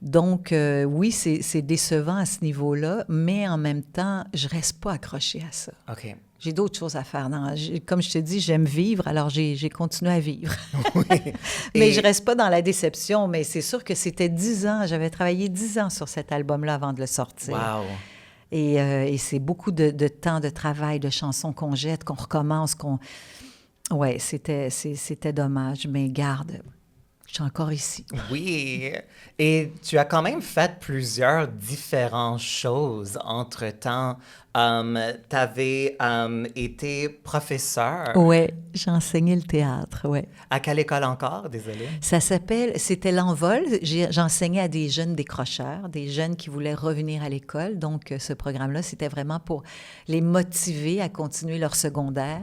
B: Donc, oui, c'est décevant à ce niveau-là, mais en même temps, je reste pas accrochée à ça.
A: OK.
B: J'ai d'autres choses à faire. Comme je te dis, j'aime vivre, alors j'ai continué à vivre.
A: Oui.
B: Mais je reste pas dans la déception, mais c'est sûr que c'était 10 ans. J'avais travaillé 10 ans sur cet album-là avant de le sortir.
A: Wow.
B: Et c'est beaucoup de temps de travail, de chansons qu'on jette, qu'on recommence, qu'on... Ouais, c'était dommage, mais garde, je suis encore ici.
A: Oui. Et tu as quand même fait plusieurs différentes choses entre-temps. Tu avais été professeur.
B: Oui, j'ai enseigné le théâtre, oui.
A: À quelle école encore? Désolée.
B: C'était l'Envol. J'enseignais à des jeunes décrocheurs, des jeunes qui voulaient revenir à l'école. Donc, ce programme-là, c'était vraiment pour les motiver à continuer leur secondaire.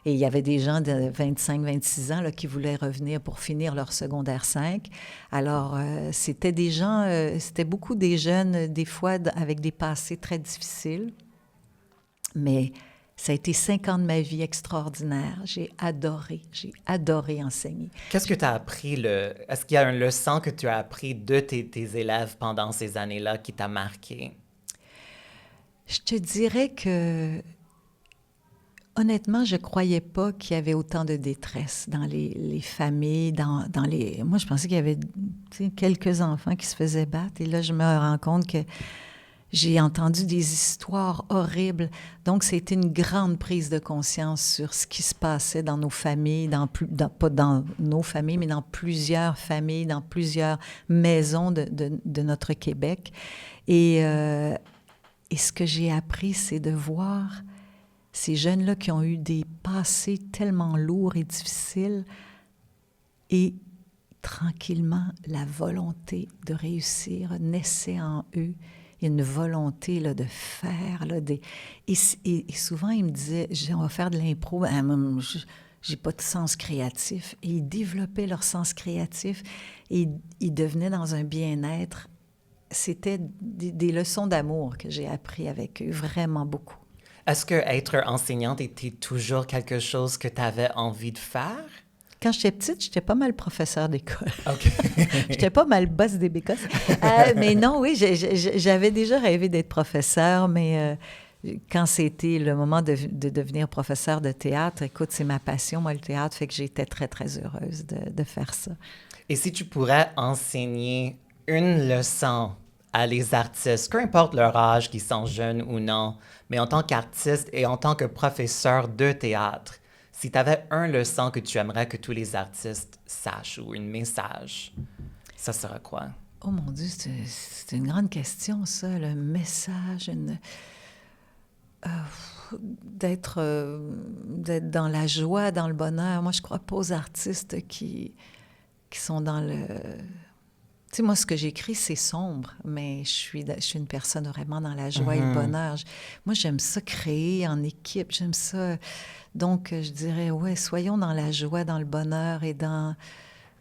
B: Et il y avait des gens de 25, 26 ans là, qui voulaient revenir pour finir leur secondaire 5. Alors, c'était des gens, c'était beaucoup des jeunes, des fois avec des passés très difficiles. Mais ça a été 5 ans de ma vie extraordinaire. J'ai adoré enseigner.
A: Qu'est-ce que tu as appris? Est-ce qu'il y a une leçon que tu as appris de tes élèves pendant ces années-là qui t'a marqué?
B: Je te dirais que, honnêtement, je ne croyais pas qu'il y avait autant de détresse dans les familles, dans les... Moi, je pensais qu'il y avait quelques enfants qui se faisaient battre. Et là, je me rends compte que j'ai entendu des histoires horribles. Donc, c'était une grande prise de conscience sur ce qui se passait dans nos familles, pas dans nos familles, mais dans plusieurs familles, dans plusieurs maisons de notre Québec. Et ce que j'ai appris, c'est de voir ces jeunes-là qui ont eu des passés tellement lourds et difficiles et tranquillement, la volonté de réussir naissait en eux. Il y a une volonté là, de faire. Là, et souvent, ils me disaient, on va faire de l'impro. J'ai pas de sens créatif. Et ils développaient leur sens créatif et ils devenaient dans un bien-être. C'était des leçons d'amour que j'ai appris avec eux, vraiment beaucoup.
A: Est-ce que être enseignante était toujours quelque chose que tu avais envie de faire?
B: Quand j'étais petite, j'étais pas mal professeure d'école.
A: OK.
B: J'étais pas mal boss des bécosses. Mais non, oui, j'avais déjà rêvé d'être professeure, mais quand c'était le moment de devenir professeure de théâtre, écoute, c'est ma passion, moi, le théâtre, fait que j'étais très, très heureuse de faire ça.
A: Et si tu pourrais enseigner une leçon à les artistes, peu importe leur âge, qu'ils sont jeunes ou non, mais en tant qu'artiste et en tant que professeur de théâtre, si tu avais une leçon que tu aimerais que tous les artistes sachent ou un message, ça serait quoi?
B: Oh mon Dieu, c'est une grande question, ça, le message, d'être dans la joie, dans le bonheur. Moi, je crois pas aux artistes qui sont dans le... Tu sais, moi, ce que j'écris, c'est sombre, mais je suis une personne vraiment dans la joie et le bonheur. Moi, j'aime ça créer en équipe, j'aime ça... Donc, je dirais, ouais, soyons dans la joie, dans le bonheur et dans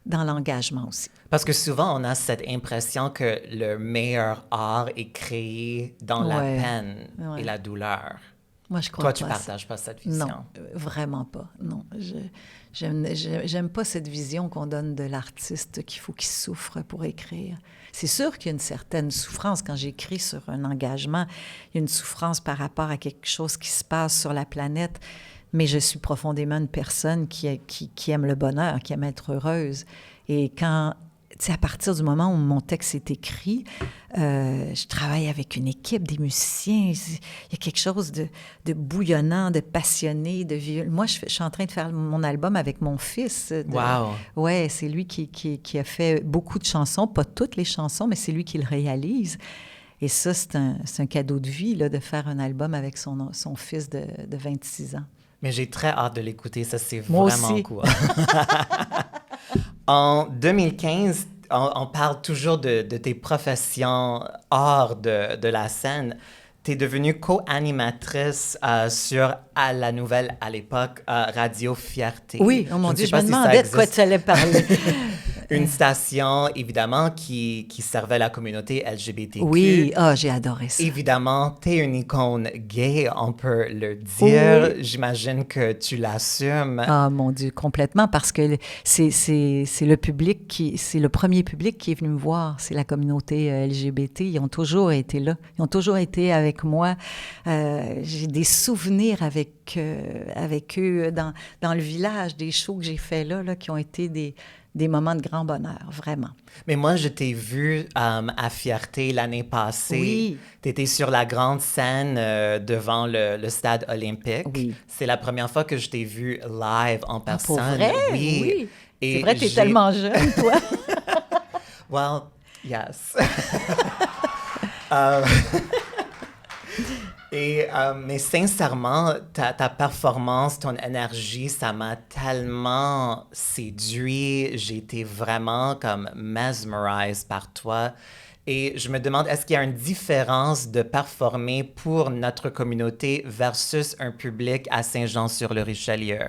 B: l'engagement aussi.
A: Parce que souvent, on a cette impression que le meilleur art est créé dans la peine et la douleur.
B: Moi, je crois
A: Toi,
B: pas
A: tu ne partages pas cette vision?
B: Non, vraiment pas. Non, j'aime pas cette vision qu'on donne de l'artiste qu'il faut qu'il souffre pour écrire. C'est sûr qu'il y a une certaine souffrance quand j'écris sur un engagement. Il y a une souffrance par rapport à quelque chose qui se passe sur la planète. Mais je suis profondément une personne qui aime le bonheur, qui aime être heureuse. Et quand, tu sais, à partir du moment où mon texte est écrit, je travaille avec une équipe, des musiciens. Il y a quelque chose de bouillonnant, de passionné, de vieux. Moi, je suis en train de faire mon album avec mon fils.
A: Wow!
B: Ouais, c'est lui qui a fait beaucoup de chansons, pas toutes les chansons, mais c'est lui qui le réalise. Et ça, c'est un cadeau de vie, là, de faire un album avec son fils de 26 ans.
A: Mais j'ai très hâte de l'écouter, ça c'est
B: Moi
A: vraiment
B: aussi.
A: cool. En 2015, on parle toujours de tes professions hors de la scène. tu es devenue co-animatrice sur à la nouvelle, à l'époque, Radio Fierté.
B: Oui, oh mon
A: ne
B: Dieu,
A: sais
B: je
A: pas
B: me
A: si ça
B: demandais de quoi
A: existe.
B: tu allais parler.
A: Une station, évidemment, qui servait la communauté LGBTQ.
B: Oui, j'ai adoré ça.
A: Évidemment, tu es une icône gay, on peut le dire.
B: Oui.
A: J'imagine que tu l'assumes.
B: Ah, mon Dieu, complètement, parce que c'est le public c'est le premier public qui est venu me voir, c'est la communauté LGBT. Ils ont toujours été là, ils ont toujours été avec moi. J'ai des souvenirs avec eux dans le village, des shows que j'ai faits là, qui ont été des moments de grand bonheur, vraiment.
A: Mais moi, je t'ai vu à Fierté l'année passée.
B: Oui.
A: Tu étais sur la grande scène devant le stade olympique.
B: Oui.
A: C'est la première fois que je t'ai vu live en personne.
B: Pour vrai?
A: Oui.
B: Oui.
A: Et
B: c'est vrai, tu es tellement jeune, toi.
A: Well, yes. Mais sincèrement, ta performance, ton énergie, ça m'a tellement séduit. J'ai été vraiment comme mesmerized par toi. Et je me demande, est-ce qu'il y a une différence de performer pour notre communauté versus un public à Saint-Jean-sur-le-Richelieu?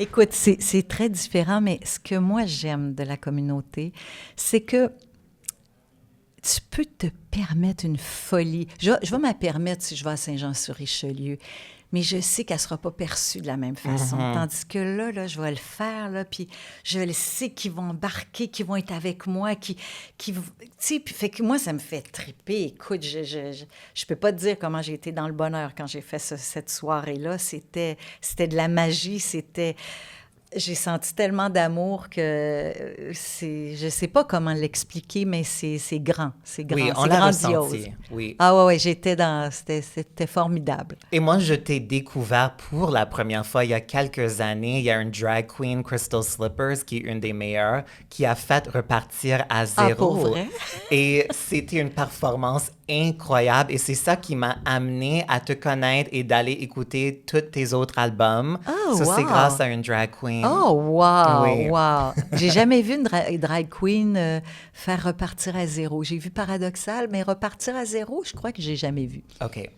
B: Écoute, c'est très différent, mais ce que moi j'aime de la communauté, c'est que tu peux te permettre une folie. Je vais me permettre si je vais à Saint-Jean-sur-Richelieu, mais je sais qu'elle ne sera pas perçue de la même façon.
A: Mm-hmm.
B: Tandis que là, je vais le faire, là, puis je le sais qu'ils vont embarquer, qu'ils vont être avec moi, tu sais, puis fait que moi, ça me fait triper. Écoute, je peux pas te dire comment j'ai été dans le bonheur quand j'ai fait cette soirée-là. C'était de la magie, J'ai senti tellement d'amour que je sais pas comment l'expliquer, mais c'est grand,
A: Oui, on
B: c'est
A: l'a
B: grandiose.
A: ressenti, oui.
B: Ah ouais, c'était formidable.
A: Et moi, je t'ai découvert pour la première fois il y a quelques années. Il y a une drag queen, Crystal Slippers, qui est une des meilleures, qui a fait repartir à zéro.
B: Ah, pour vrai?
A: Et c'était une performance incroyable. Et c'est ça qui m'a amené à te connaître et d'aller écouter tous tes autres albums.
B: Oh,
A: ça, c'est
B: wow.
A: grâce à une drag queen.
B: Oh, wow,
A: Oui.
B: wow. J'ai jamais vu une drag queen faire repartir à zéro. J'ai vu Paradoxal, mais repartir à zéro, je crois que j'ai jamais vu.
A: OK.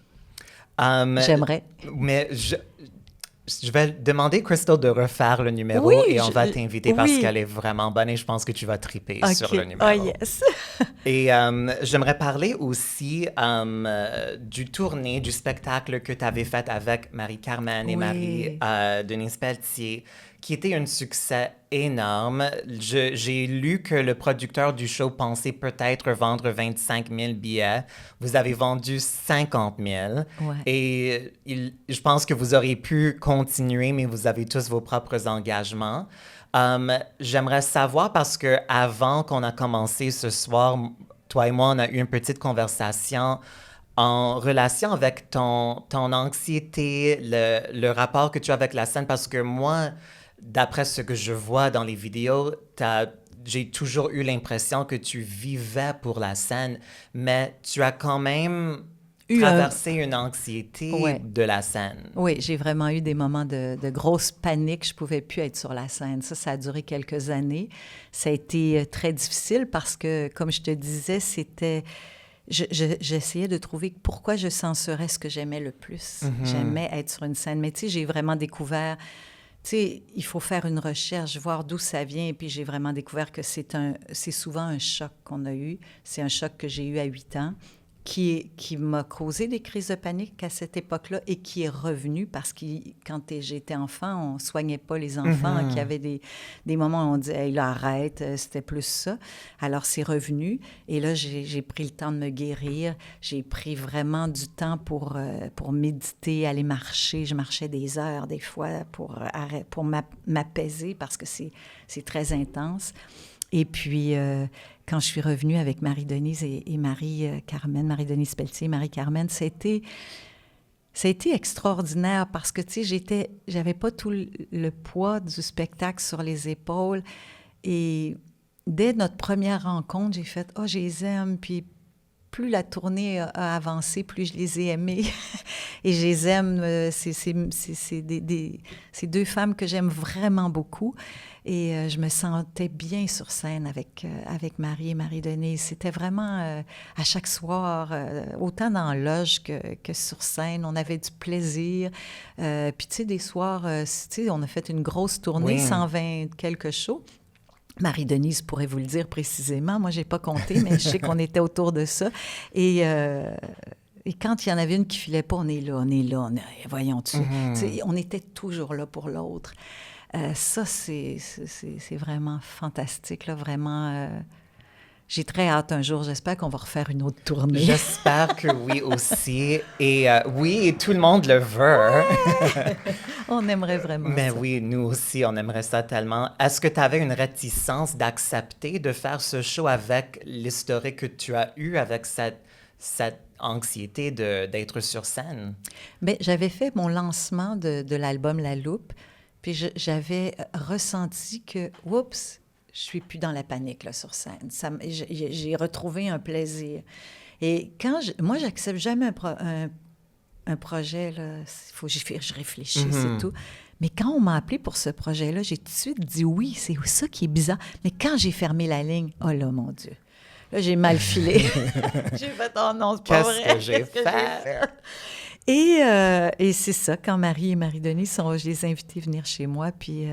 B: J'aimerais.
A: Mais je vais demander Crystal de refaire le numéro
B: Oui,
A: et on va t'inviter parce
B: oui.
A: qu'elle est vraiment bonne et je pense que tu vas triper
B: OK.
A: sur le numéro.
B: Oh, yes.
A: Et j'aimerais parler aussi du tournée, du spectacle que tu avais fait avec Marie-Carmen et
B: Oui.
A: Marie-Denise Pelletier, qui était un succès énorme. J'ai lu que le producteur du show pensait peut-être vendre 25 000 billets. Vous avez vendu 50 000.
B: Ouais.
A: Et je pense que vous auriez pu continuer, mais vous avez tous vos propres engagements. J'aimerais savoir, parce que avant qu'on a commencé ce soir, toi et moi, on a eu une petite conversation en relation avec ton anxiété, le rapport que tu as avec la scène, parce que moi, d'après ce que je vois dans les vidéos, j'ai toujours eu l'impression que tu vivais pour la scène, mais tu as quand même traversé une anxiété
B: Ouais.
A: de la scène.
B: Oui, j'ai vraiment eu des moments de grosse panique. Je ne pouvais plus être sur la scène. Ça a duré quelques années. Ça a été très difficile parce que, comme je te disais, j'essayais de trouver pourquoi je censurais ce que j'aimais le plus.
A: Mm-hmm.
B: J'aimais être sur une scène. Mais tu sais, j'ai vraiment découvert... Tu sais, il faut faire une recherche, voir d'où ça vient. Et puis, j'ai vraiment découvert que c'est souvent un choc qu'on a eu. C'est un choc que j'ai eu à 8 ans. Qui m'a causé des crises de panique à cette époque-là et qui est revenu parce que quand j'étais enfant, on ne soignait pas les enfants, qui avaient des moments où on disait hey, « là, arrête », c'était plus ça. Alors, c'est revenu et là, j'ai pris le temps de me guérir. J'ai pris vraiment du temps pour méditer, aller marcher. Je marchais des heures, des fois, pour m'apaiser parce que c'est très intense. Et puis, quand je suis revenue avec Marie-Denise et Marie-Carmen, Marie-Denise Pelletier et Marie-Carmen, ça a été extraordinaire parce que, tu sais, j'avais pas tout le poids du spectacle sur les épaules. Et dès notre première rencontre, j'ai fait « oh, je les aime ». Puis plus la tournée a avancé, plus je les ai aimées. Et je les aime. C'est deux femmes que j'aime vraiment beaucoup. Et je me sentais bien sur scène avec Marie et Marie-Denise. C'était vraiment, à chaque soir, autant dans la loge que sur scène, on avait du plaisir. Puis, tu sais, des soirs, tu sais, on a fait une grosse tournée, 120 quelques shows. Marie-Denise pourrait vous le dire précisément. Moi, je n'ai pas compté, mais je sais qu'on était autour de ça. Et quand il y en avait une qui ne filait pas, on est là, voyons-tu. On était toujours là pour l'autre. Ça, c'est vraiment fantastique, là, vraiment. J'ai très hâte un jour. J'espère qu'on va refaire une autre tournée.
A: J'espère que oui aussi. Et oui, tout le monde le veut.
B: On aimerait vraiment
A: Mais
B: ça.
A: oui, nous aussi, on aimerait ça tellement. Est-ce que tu avais une réticence d'accepter de faire ce show avec l'historique que tu as eu, avec cette anxiété d'être sur scène?
B: Bien, j'avais fait mon lancement de l'album La Loupe, puis j'avais ressenti que, oups, je suis plus dans la panique là, sur scène. J'ai retrouvé un plaisir. Et moi, j'accepte jamais un projet, là, il faut que je réfléchisse et tout. Mais quand on m'a appelé pour ce projet-là, j'ai tout de suite dit oui, c'est ça qui est bizarre. Mais quand j'ai fermé la ligne, oh là, mon Dieu, là, j'ai mal filé. J'ai fait, oh non, c'est pas vrai.
A: Qu'est-ce que j'ai fait?
B: Et c'est ça, quand Marie et Marie-Denise je les ai invités à venir chez moi, puis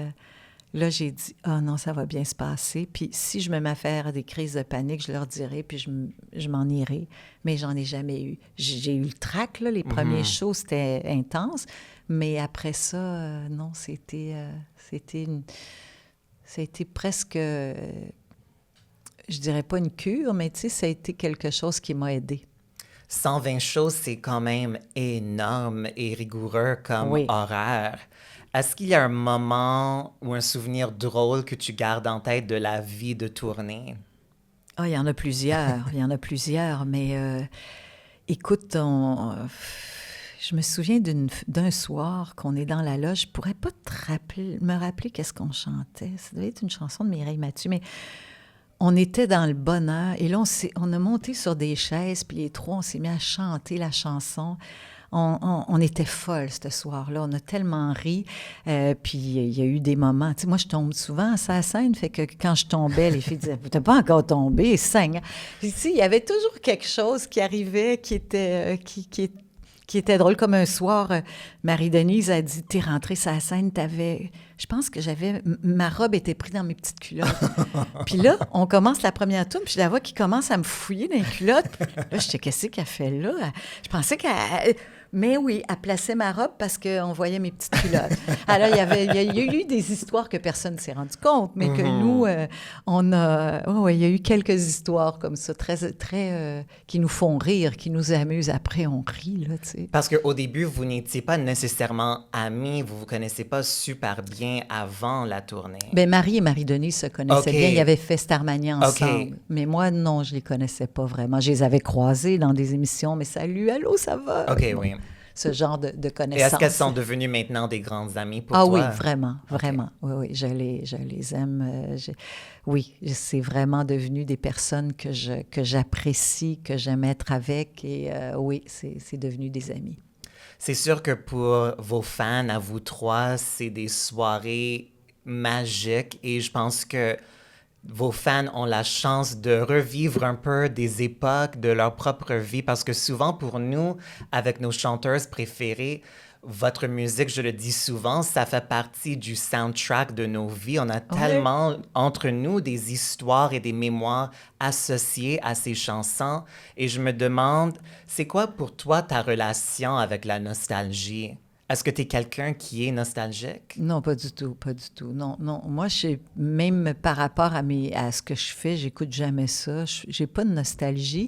B: là, j'ai dit, ah non, ça va bien se passer. Puis si je me mets à faire des crises de panique, je leur dirai, puis je m'en irai. Mais j'en ai jamais eu. J'ai eu le trac, là, les premiers shows, c'était intense. Mais après ça, non, c'était presque, je dirais pas une cure, mais tu sais, ça a été quelque chose qui m'a aidée.
A: 120 shows, c'est quand même énorme et rigoureux comme horaire. Est-ce qu'il y a un moment ou un souvenir drôle que tu gardes en tête de la vie de tournée?
B: Ah, il y en a plusieurs, mais écoute, je me souviens d'un soir qu'on est dans la loge. Je pourrais pas me rappeler qu'est-ce qu'on chantait. Ça devait être une chanson de Mireille Mathieu, mais on était dans le bonheur. Et là, on a monté sur des chaises, puis les trois, on s'est mis à chanter la chanson. On était folles ce soir-là. On a tellement ri. Puis il y a eu des moments. Tu sais, moi, je tombe souvent à sa scène. Fait que quand je tombais, les filles disaient, t'es pas encore tombée, Seigneur. Puis tu sais, il y avait toujours quelque chose qui arrivait qui était drôle. Comme un soir, Marie-Denise a dit, t'es rentrée sur la scène, je pense que ma robe était prise dans mes petites culottes. Puis là, on commence la première tour, puis je la vois qui commence à me fouiller dans les culottes. Là, je sais, qu'est-ce qu'elle fait là? Je pensais qu'elle... Mais oui, elle plaçait ma robe parce qu'on voyait mes petites culottes. Alors, il y a eu des histoires que personne ne s'est rendu compte, mais que nous, on a... Oh, il y a eu quelques histoires comme ça, qui nous font rire, qui nous amusent. Après, on rit, là, tu sais.
A: Parce qu'au début, vous n'étiez pas nécessairement amis, vous ne vous connaissez pas super bien avant la tournée.
B: Bien, Marie et Marie-Denise se connaissaient bien. Ils avaient fait Starmania ensemble. Mais moi, non, je ne les connaissais pas vraiment. Je les avais croisés dans des émissions, mais salut, allô, ça va?
A: OK, oui.
B: Ce genre de connaissances.
A: Et est-ce qu'elles sont devenues maintenant des grandes amies pour toi?
B: Ah oui, vraiment, vraiment. Oui, je les aime. Oui, c'est vraiment devenu des personnes que j'apprécie, que j'aime être avec. Et oui, c'est devenu des amis.
A: C'est sûr que pour vos fans, à vous trois, c'est des soirées magiques et je pense que vos fans ont la chance de revivre un peu des époques de leur propre vie parce que souvent pour nous, avec nos chanteuses préférées, votre musique, je le dis souvent, ça fait partie du soundtrack de nos vies. On a tellement entre nous des histoires et des mémoires associées à ces chansons. Et je me demande, c'est quoi pour toi ta relation avec la nostalgie? Est-ce que tu es quelqu'un qui est nostalgique?
B: Non, pas du tout, pas du tout. Non. Moi, même par rapport à ce que je fais, j'écoute jamais ça. J'ai pas de nostalgie,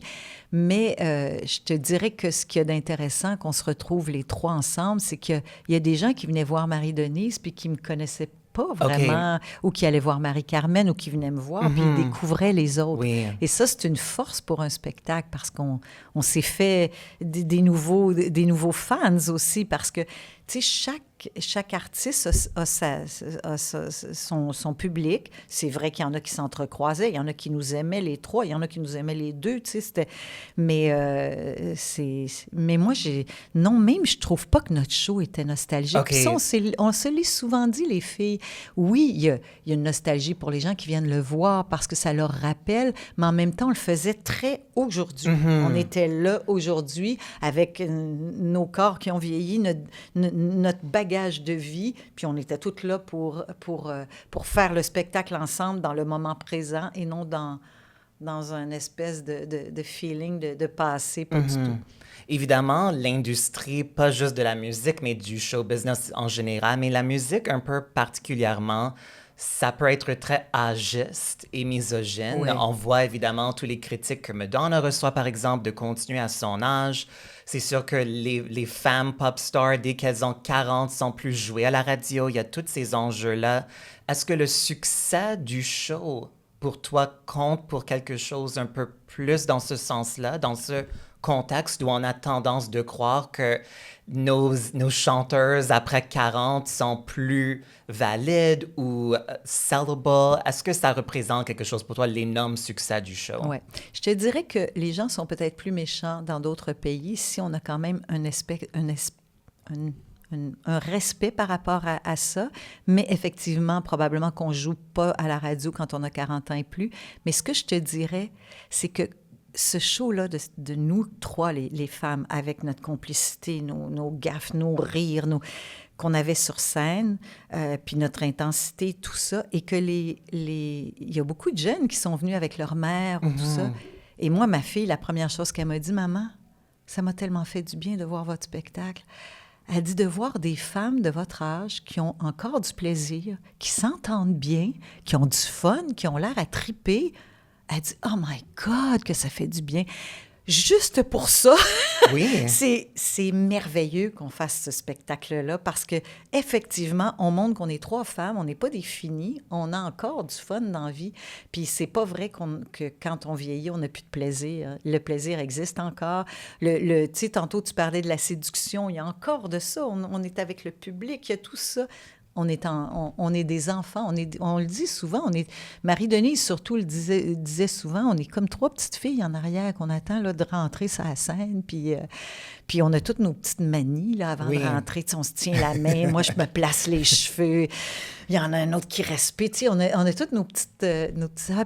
B: mais je te dirais que ce qu'il y a d'intéressant, qu'on se retrouve les trois ensemble, c'est qu'il y a des gens qui venaient voir Marie-Denise puis qui me connaissaient pas vraiment, ou qui allaient voir Marie-Carmen, ou qui venaient me voir, puis ils découvraient les autres.
A: Oui.
B: Et ça, c'est une force pour un spectacle, parce qu'on s'est fait des nouveaux fans aussi, parce que, tu tu sais, chaque artiste son public. C'est vrai qu'il y en a qui s'entrecroisaient, il y en a qui nous aimaient les trois, il y en a qui nous aimaient les deux, tu sais, mais moi, non, même, je trouve pas que notre show était nostalgique.
A: OK.
B: Puis ça, on se l'est souvent dit, les filles. Oui, il y a une nostalgie pour les gens qui viennent le voir parce que ça leur rappelle, mais en même temps, on le faisait très aujourd'hui. On était là aujourd'hui avec nos corps qui ont vieilli, notre bagage de vie, puis on était toutes là pour faire le spectacle ensemble dans le moment présent et non dans un espèce de feeling de passé, pas du tout.
A: Évidemment, l'industrie, pas juste de la musique, mais du show business en général, mais la musique un peu particulièrement, ça peut être très âgiste et misogyne.
B: Oui.
A: On voit évidemment tous les critiques que Madonna reçoit, par exemple, de continuer à son âge. C'est sûr que les femmes pop stars, dès qu'elles ont 40, sont plus jouées à la radio. Il y a tous ces enjeux-là. Est-ce que le succès du show, pour toi, compte pour quelque chose un peu plus dans ce sens-là, dans ce contexte où on a tendance de croire que nos chanteuses après 40 sont plus valides ou sellable? Est-ce que ça représente quelque chose pour toi, l'énorme succès du show?
B: Oui. Je te dirais que les gens sont peut-être plus méchants dans d'autres pays. Ici, on a quand même un respect par rapport à ça, mais effectivement, probablement qu'on ne joue pas à la radio quand on a 40 ans et plus. Mais ce que je te dirais, c'est que ce show-là de nous trois, les femmes, avec notre complicité, nos gaffes, nos rires, qu'on avait sur scène, puis notre intensité, tout ça, et que il y a beaucoup de jeunes qui sont venus avec leur mère ou tout ça. Et moi, ma fille, la première chose qu'elle m'a dit, « Maman, ça m'a tellement fait du bien de voir votre spectacle. » Elle dit de voir des femmes de votre âge qui ont encore du plaisir, qui s'entendent bien, qui ont du fun, qui ont l'air à triper. Elle dit « Oh my God, que ça fait du bien! » Juste pour ça,
A: Oui.
B: c'est merveilleux qu'on fasse ce spectacle-là parce que effectivement, on montre qu'on est trois femmes, on n'est pas des finis, on a encore du fun dans la vie. Puis c'est pas vrai que quand on vieillit, on n'a plus de plaisir. Le plaisir existe encore. Tu sais, tantôt, tu parlais de la séduction, il y a encore de ça. On est avec le public, il y a tout ça. On est des enfants, on le dit souvent, Marie-Denise surtout le disait souvent, on est comme trois petites filles en arrière qu'on attend là, de rentrer sur la scène, puis on a toutes nos petites manies là, avant de rentrer, on se tient la main, moi je me place les cheveux, il y en a un autre qui respire, on a toutes nos petites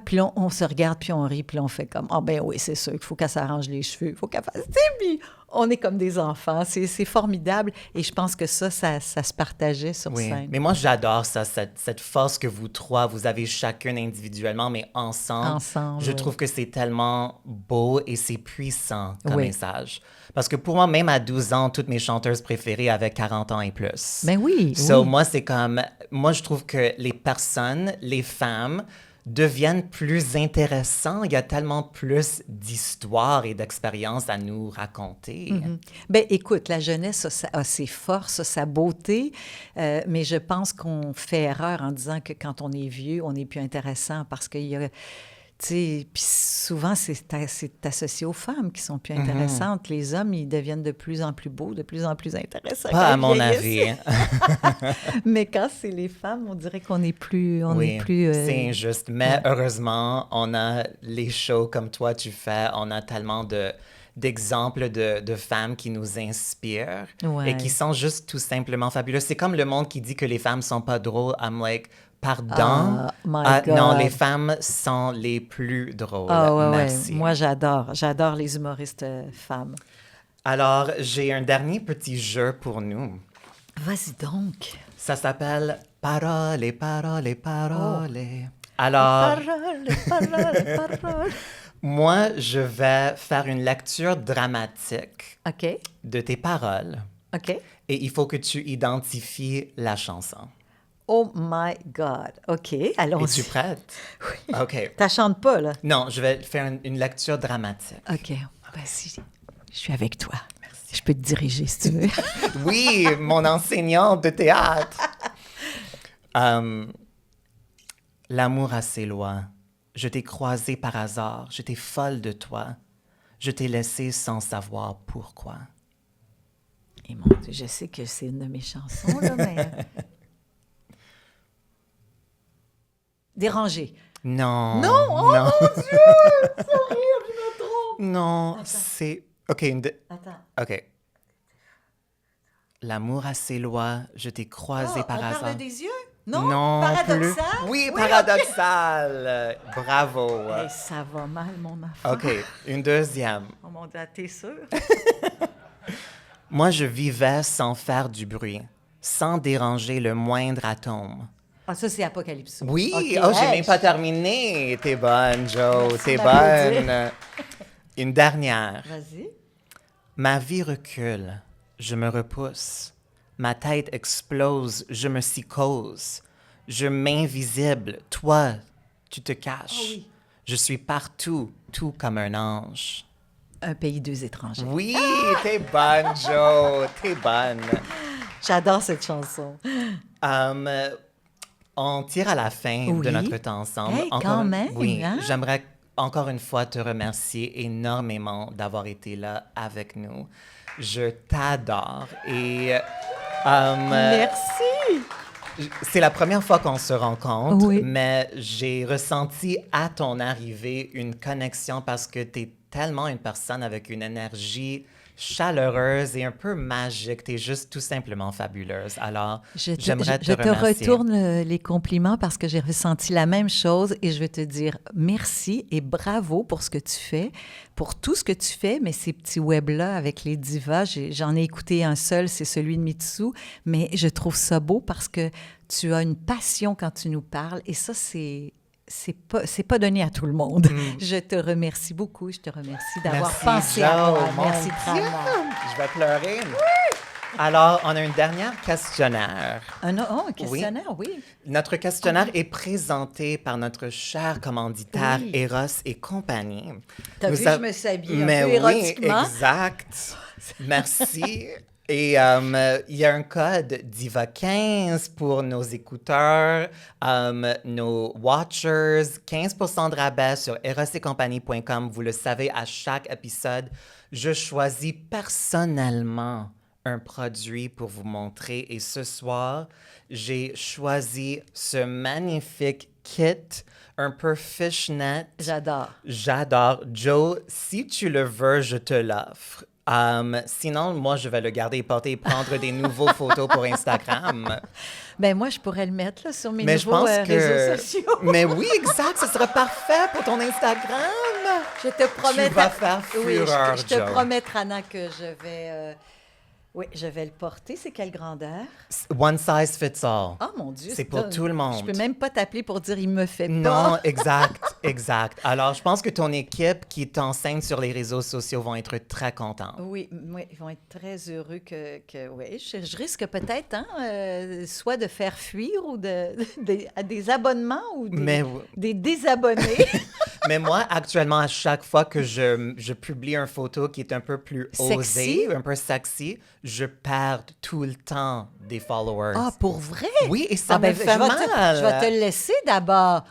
B: puis là, on se regarde, puis on rit, puis là, on fait comme, ah ben oui, c'est sûr qu'il faut qu'elle s'arrange les cheveux, il faut qu'elle fasse, puis on est comme des enfants, c'est formidable, et je pense que ça se partageait sur scène.
A: Mais moi, j'adore ça, cette force que vous trois, vous avez chacune individuellement, mais ensemble. Je trouve que c'est tellement beau et c'est puissant comme message. Parce que pour moi, même à 12 ans, toutes mes chanteuses préférées avaient 40 ans et plus.
B: Ben oui,
A: Moi, c'est comme... Moi, je trouve que les personnes, les femmes, deviennent plus intéressants. Il y a tellement plus d'histoires et d'expériences à nous raconter.
B: Ben écoute, la jeunesse a ses forces, a sa beauté, mais je pense qu'on fait erreur en disant que quand on est vieux, on est plus intéressant parce qu'il y a... Puis souvent, c'est associé aux femmes qui sont plus intéressantes. Les hommes, ils deviennent de plus en plus beaux, de plus en plus intéressants.
A: Pas à mon avis.
B: Mais quand c'est les femmes, on dirait qu'on est plus...
A: c'est injuste. Mais heureusement, on a les shows comme toi, tu fais. On a tellement d'exemples de femmes qui nous inspirent et qui sont juste tout simplement fabuleuses. C'est comme le monde qui dit que les femmes sont pas drôles. I'm like... Pardon? Non, les femmes sont les plus drôles. Merci.
B: Ouais. Moi, j'adore les humoristes femmes.
A: Alors, j'ai un dernier petit jeu pour nous.
B: Vas-y donc.
A: Ça s'appelle Parole, parole, parole. Alors,
B: parole.
A: Moi, je vais faire une lecture dramatique de tes paroles.
B: OK.
A: Et il faut que tu identifies la chanson.
B: Oh my God. OK, allons-y.
A: Es-tu prête?
B: Oui.
A: OK.
B: Tu chantes pas, là?
A: Non, je vais faire une lecture dramatique.
B: OK. Vas-y, je suis avec toi. Merci. Je peux te diriger, si tu veux.
A: Oui, mon enseignante de théâtre. L'amour a ses lois. Je t'ai croisé par hasard. J'étais folle de toi. Je t'ai laissé sans savoir pourquoi.
B: Et mon Dieu, je sais que c'est une de mes chansons, là, mais... Déranger.
A: Non.
B: Non! Oh
A: non.
B: mon Dieu! C'est horrible, je me trompe!
A: Non,
B: Attends.
A: c'est... OK,
B: Attends.
A: OK. L'amour a ses lois, je t'ai croisé par
B: on
A: hasard.
B: parle des yeux? Non?
A: Non
B: Paradoxal?
A: plus. Oui, paradoxal. Bravo.
B: Hey, ça va mal, mon affaire.
A: OK, une deuxième.
B: Oh mon Dieu, t'es sûr?
A: Moi, je vivais sans faire du bruit, sans déranger le moindre atome.
B: Ah, ça, c'est Apocalypso.
A: Oui,
B: OK,
A: oh, j'ai
B: hey,
A: même pas terminé. T'es bonne, Joe,
B: Merci
A: t'es
B: de m'applaudir.
A: bonne. Une dernière.
B: Vas-y.
A: Ma vie recule, je me repousse. Ma tête explose, je me psychose. Je m'invisible, toi, tu te caches.
B: Oh oui.
A: Je suis partout, tout comme un ange.
B: Un pays, deux étrangers.
A: Oui, t'es bonne, Joe, t'es bonne.
B: J'adore cette chanson.
A: On tire à la fin
B: Oui.
A: de notre temps ensemble.
B: Hey, quand même,
A: Oui,
B: hein?
A: j'aimerais encore une fois te remercier énormément d'avoir été là avec nous. Je t'adore et
B: Merci.
A: c'est la première fois qu'on se rencontre,
B: Oui.
A: mais j'ai ressenti à ton arrivée une connexion parce que tu es tellement une personne avec une énergie chaleureuse et un peu magique. Tu es juste tout simplement fabuleuse. Alors, j'aimerais te
B: je te
A: remercier.
B: retourne les compliments parce que j'ai ressenti la même chose et je veux te dire merci et bravo pour ce que tu fais, pour tout ce que tu fais, mais ces petits webs-là avec les divas, j'en ai écouté un seul, c'est celui de Mitsu, mais je trouve ça beau parce que tu as une passion quand tu nous parles et ça, c'est pas donné à tout le monde. Je te remercie beaucoup. Je te remercie d'avoir
A: Merci,
B: pensé à moi.
A: Joe, mon
B: Merci,
A: Dieu.
B: Trama.
A: Je vais pleurer. Alors, on a un dernier questionnaire.
B: Un questionnaire, oui.
A: Notre questionnaire est présenté par notre cher commanditaire
B: Oui.
A: Eros et compagnie.
B: T'as
A: Nous
B: vu,
A: a-
B: je me suis habillée un
A: Mais
B: peu
A: oui,
B: érotiquement.
A: exact. Merci. Et il y a un code DIVA15 pour nos écouteurs, nos watchers, 15% de rabais sur erosetcompagnie.com. Vous le savez, à chaque épisode, je choisis personnellement un produit pour vous montrer. Et ce soir, j'ai choisi ce magnifique kit, un peu fishnet.
B: J'adore.
A: J'adore. Joe, si tu le veux, je te l'offre. Sinon, moi, je vais le garder et porter et prendre des nouveaux photos pour Instagram.
B: Ben moi, je pourrais le mettre là, sur mes
A: Mais je
B: nouveaux
A: pense que...
B: réseaux sociaux.
A: Mais oui, exact, ce sera parfait pour ton Instagram.
B: Je te promets...
A: Tu vas faire
B: Oui,
A: fureur,
B: je te
A: Joe.
B: promets, Trana, que je vais le porter. C'est quelle grandeur?
A: One size fits all.
B: Oh mon Dieu!
A: C'est pour tout le monde.
B: Je peux même pas t'appeler pour dire « il me fait
A: Non,
B: pas
A: exact, exact. Alors, je pense que ton équipe qui t'enseigne sur les réseaux sociaux vont être très contents. ».
B: Oui, ils vont être très heureux oui, je risque peut-être, soit de faire fuir ou à des abonnements ou des désabonnés.
A: Mais moi, actuellement, à chaque fois que je publie une photo qui est un peu plus osée, un peu sexy, je perds tout le temps des followers.
B: Ah, pour vrai?
A: Oui, et ça me
B: ben,
A: fait mal.
B: Je vais te le laisser d'abord.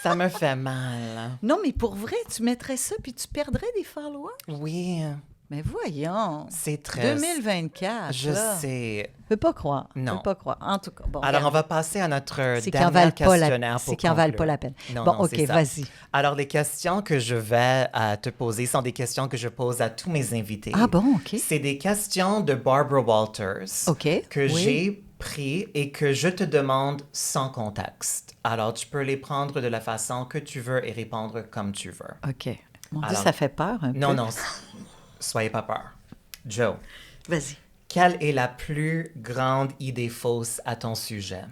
A: Ça me fait mal.
B: Non, mais pour vrai, tu mettrais ça puis tu perdrais des followers?
A: Oui,
B: Mais voyons.
A: c'est très...
B: 2024.
A: Je
B: là.
A: sais.
B: Je peux pas croire.
A: Non.
B: Je peux pas croire. En tout cas, bon.
A: Alors,
B: regarde.
A: on va passer à notre
B: C'est qu'ils en
A: dernier
B: valent pas
A: questionnaire pour
B: c'est qu'ils en valent
A: conclure.
B: pas la peine.
A: Non,
B: Bon,
A: non,
B: OK,
A: c'est ça.
B: vas-y.
A: Alors, les questions que je vais te poser sont des questions que je pose à tous mes invités.
B: Ah bon, OK.
A: C'est des questions de Barbara Walters
B: OK,
A: que
B: oui.
A: j'ai pris et que je te demande sans contexte. Alors, tu peux les prendre de la façon que tu veux et répondre comme tu veux.
B: OK. Mon Dieu,
A: Alors,
B: ça fait peur un peu.
A: Non, non, soyez pas peur. Joe,
B: Vas-y.
A: quelle est la plus grande idée fausse à ton sujet?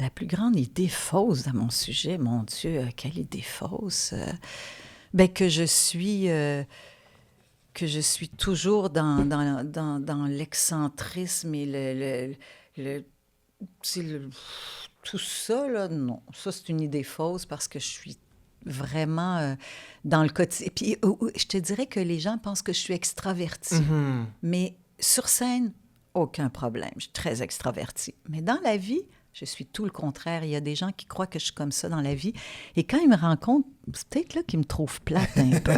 B: La plus grande idée fausse à mon sujet, mon Dieu, quelle idée fausse? Ben, que je suis toujours dans l'excentrisme et tout ça, là, non. Ça, c'est une idée fausse parce que je suis vraiment dans le quotidien. Puis, je te dirais que les gens pensent que je suis extravertie.
A: Mm-hmm.
B: Mais sur scène, aucun problème. Je suis très extravertie. Mais dans la vie, je suis tout le contraire. Il y a des gens qui croient que je suis comme ça dans la vie. Et quand ils me rencontrent, c'est peut-être là qu'ils me trouvent plate un peu.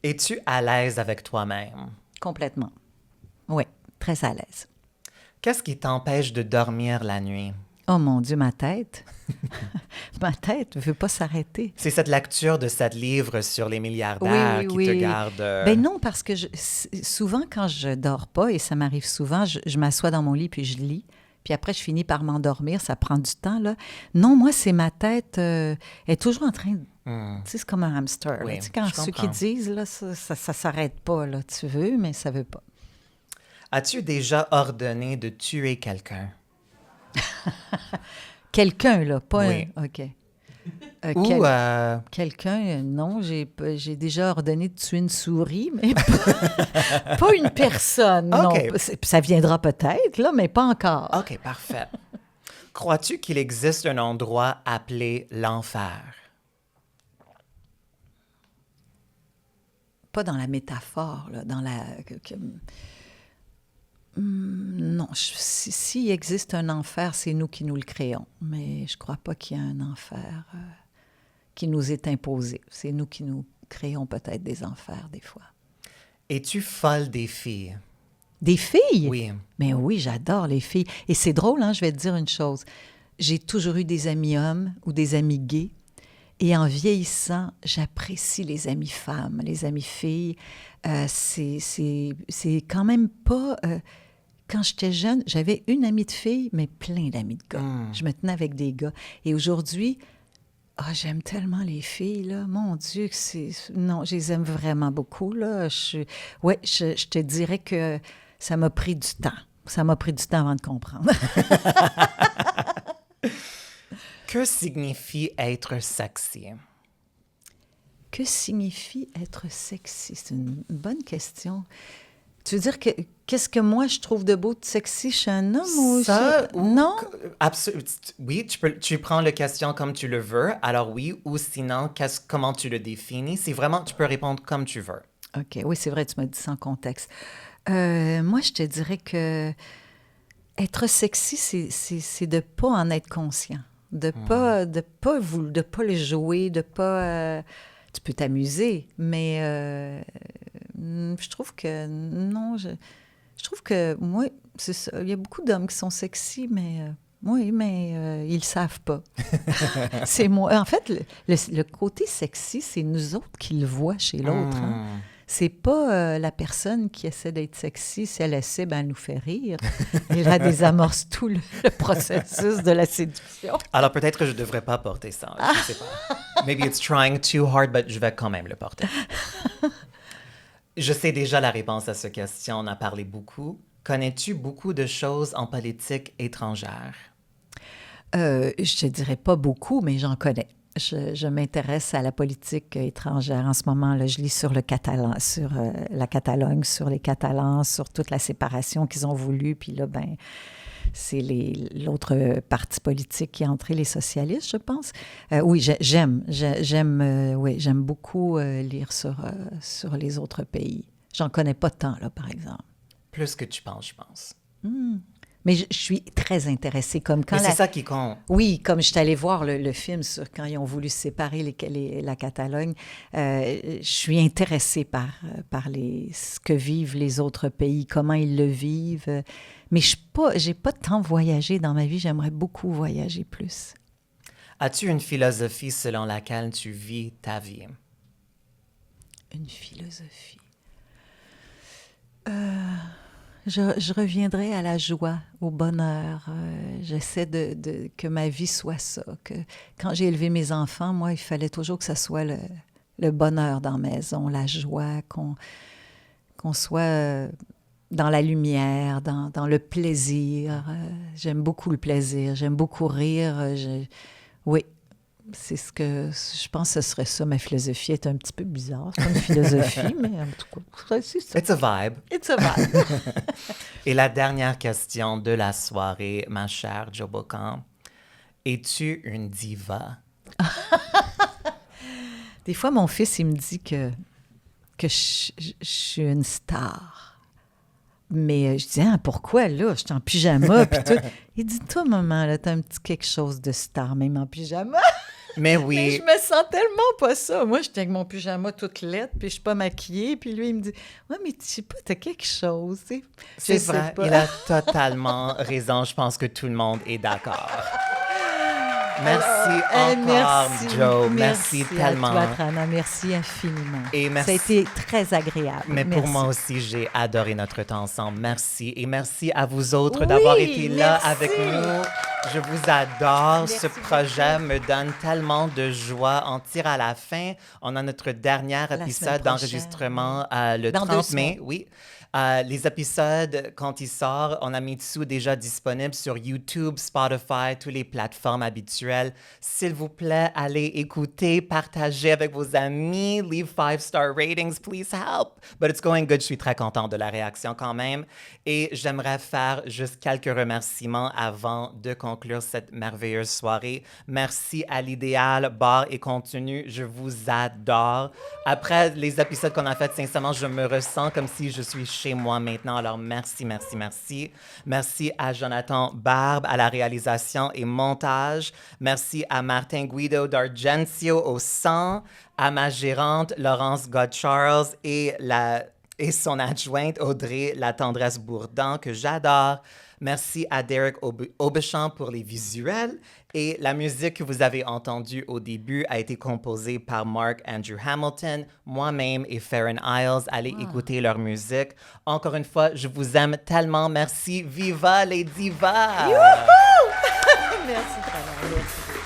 A: Es-tu à l'aise avec toi-même?
B: Complètement. Oui, très à l'aise.
A: Qu'est-ce qui t'empêche de dormir la nuit?
B: Oh mon Dieu, ma tête. Ma tête ne veut pas s'arrêter.
A: C'est cette lecture de cette livre sur les milliardaires qui te garde...
B: Ben non, parce que souvent, quand je dors pas, et ça m'arrive souvent, je m'assois dans mon lit puis je lis. Puis après, je finis par m'endormir. Ça prend du temps, là. Non, moi, c'est ma tête. Elle est toujours en train de... Tu sais, c'est comme un hamster.
A: Oui,
B: tu sais, quand ceux qui disent, là, ça s'arrête pas, là. Tu veux, mais ça veut pas.
A: As-tu déjà ordonné de tuer quelqu'un?
B: Quelqu'un, là, pas
A: Oui.
B: un... OK.
A: Ou...
B: Quelqu'un, non, j'ai déjà ordonné de tuer une souris, mais pas une personne,
A: OK.
B: non. Ça viendra peut-être, là, mais pas encore.
A: OK, parfait. Crois-tu qu'il existe un endroit appelé l'enfer?
B: Pas dans la métaphore, là, dans la... non, s'il existe un enfer, c'est nous qui nous le créons. Mais je crois pas qu'il y a un enfer qui nous est imposé. C'est nous qui nous créons peut-être des enfers, des fois.
A: Es-tu folle des filles?
B: Des filles?
A: Oui.
B: Mais oui, j'adore les filles. Et c'est drôle, hein, je vais te dire une chose. J'ai toujours eu des amis hommes ou des amis gays. Et en vieillissant, j'apprécie les amis femmes, les amis filles. C'est quand même pas... quand j'étais jeune, j'avais une amie de fille, mais plein d'amis de gars. Je me tenais avec des gars. Et aujourd'hui, j'aime tellement les filles, là. Mon Dieu, non, je les aime vraiment beaucoup, là. Je te dirais que ça m'a pris du temps. Ça m'a pris du temps avant de comprendre.
A: Que signifie être sexy?
B: Que signifie être sexy? C'est une bonne question. Tu veux dire qu'est-ce que moi je trouve de beau, de sexy chez un homme ou non?
A: Oui, tu prends la question comme tu le veux. Alors oui, ou sinon, comment tu le définis? C'est vraiment, tu peux répondre comme tu veux.
B: OK, oui, c'est vrai, tu m'as dit sans contexte. Moi, je te dirais que être sexy, c'est de pas en être conscient, de pas le jouer, de pas. Tu peux t'amuser, mais je trouve que non, je trouve que moi, c'est ça. Il y a beaucoup d'hommes qui sont sexy, mais oui, mais ils le savent pas. C'est moi. En fait, le côté sexy, c'est nous autres qui le voient chez l'autre. Hein. C'est pas la personne qui essaie d'être sexy. Si elle essaie, ben, elle nous fait rire. Et là, désamorce tout le processus de la séduction.
A: Alors, peut-être que je devrais pas porter ça. Je sais pas. Maybe it's trying too hard, but je vais quand même le porter. Je sais déjà la réponse à cette question. On a parlé beaucoup. Connais-tu beaucoup de choses en politique étrangère?
B: Je te dirais pas beaucoup, mais j'en connais. Je m'intéresse à la politique étrangère en ce moment. Là, je lis sur le catalan, sur la Catalogne, sur les Catalans, sur toute la séparation qu'ils ont voulu. Puis là, ben, c'est l'autre parti politique qui a entré, les socialistes, je pense. Oui, j'aime beaucoup lire sur les autres pays. J'en connais pas tant, là, par exemple.
A: Plus que tu penses, je pense.
B: Mais je suis très intéressée. Comme quand
A: mais c'est ça qui compte.
B: Oui, comme je suis allée voir le film sur quand ils ont voulu séparer la Catalogne, je suis intéressée par ce que vivent les autres pays, comment ils le vivent. Mais j'ai pas tant voyagé dans ma vie. J'aimerais beaucoup voyager plus.
A: As-tu une philosophie selon laquelle tu vis ta vie?
B: Une philosophie? Je reviendrai à la joie, au bonheur. J'essaie que ma vie soit ça. Que quand j'ai élevé mes enfants, moi, il fallait toujours que ça soit le bonheur dans la maison, la joie, qu'on soit dans la lumière, dans le plaisir. J'aime beaucoup le plaisir, j'aime beaucoup rire. Oui, c'est ce que je pense que ce serait ça. Ma philosophie est un petit peu bizarre. C'est pas une philosophie, mais en tout cas, c'est ça.
A: It's a vibe.
B: It's a vibe.
A: Et la dernière question de la soirée, ma chère Jo Bocan. Es-tu une diva?
B: Des fois, mon fils, il me dit que je suis une star. Mais je dis, pourquoi, là? Je suis en pyjama, puis tout. Il dit, toi, maman, là, t'as un petit quelque chose de star, même en pyjama.
A: Mais
B: Mais
A: oui,
B: je me sens tellement pas ça. Moi, j'étais avec mon pyjama toute laide, puis je suis pas maquillée, puis lui, il me dit « Ouais, mais tu sais pas, t'as quelque chose, tu sais. »
A: c'est
B: Je sais
A: vrai,
B: pas.
A: il a totalement raison. Je pense que tout le monde est d'accord. Merci encore,
B: Merci.
A: Joe. Merci
B: à
A: tellement.
B: toi, Trana. Merci infiniment.
A: Et merci.
B: Ça a été très agréable.
A: Mais pour
B: Merci.
A: moi aussi, j'ai adoré notre temps ensemble. Merci. Et merci à vous autres
B: Oui,
A: d'avoir été là
B: merci.
A: avec nous. Je vous adore.
B: Merci
A: Ce projet me donne tellement de joie. On tire à la fin. On a notre dernier
B: semaine
A: épisode
B: prochaine,
A: d'enregistrement le
B: Dans
A: 30
B: 2
A: mai.
B: semaines.
A: Oui. Les épisodes, quand ils sortent, on a mis dessous déjà disponibles sur YouTube, Spotify, toutes les plateformes habituelles. S'il vous plaît, allez écouter, partagez avec vos amis, leave 5-star ratings, please help. But it's going good. Je suis très content de la réaction quand même. Et j'aimerais faire juste quelques remerciements avant de conclure cette merveilleuse soirée. Merci à l'Idéal Bar et Contenu. Je vous adore. Après les épisodes qu'on a faits, sincèrement, je me ressens comme si je suis chez moi maintenant. Alors, merci, merci, merci. Merci à Jonathan Barbe à la réalisation et montage. Merci à Martin Guido d'Argencio au sang, à ma gérante Laurence Godcharles et son adjointe Audrey La Tendresse Bourdan, que j'adore. Merci à Derek Aubuchon pour les visuels. Et la musique que vous avez entendue au début a été composée par Mark Andrew Hamilton, moi-même et Farron Isles. Allez écouter leur musique. Encore une fois, je vous aime tellement. Merci. Viva les divas!
B: Merci, Trana. Merci.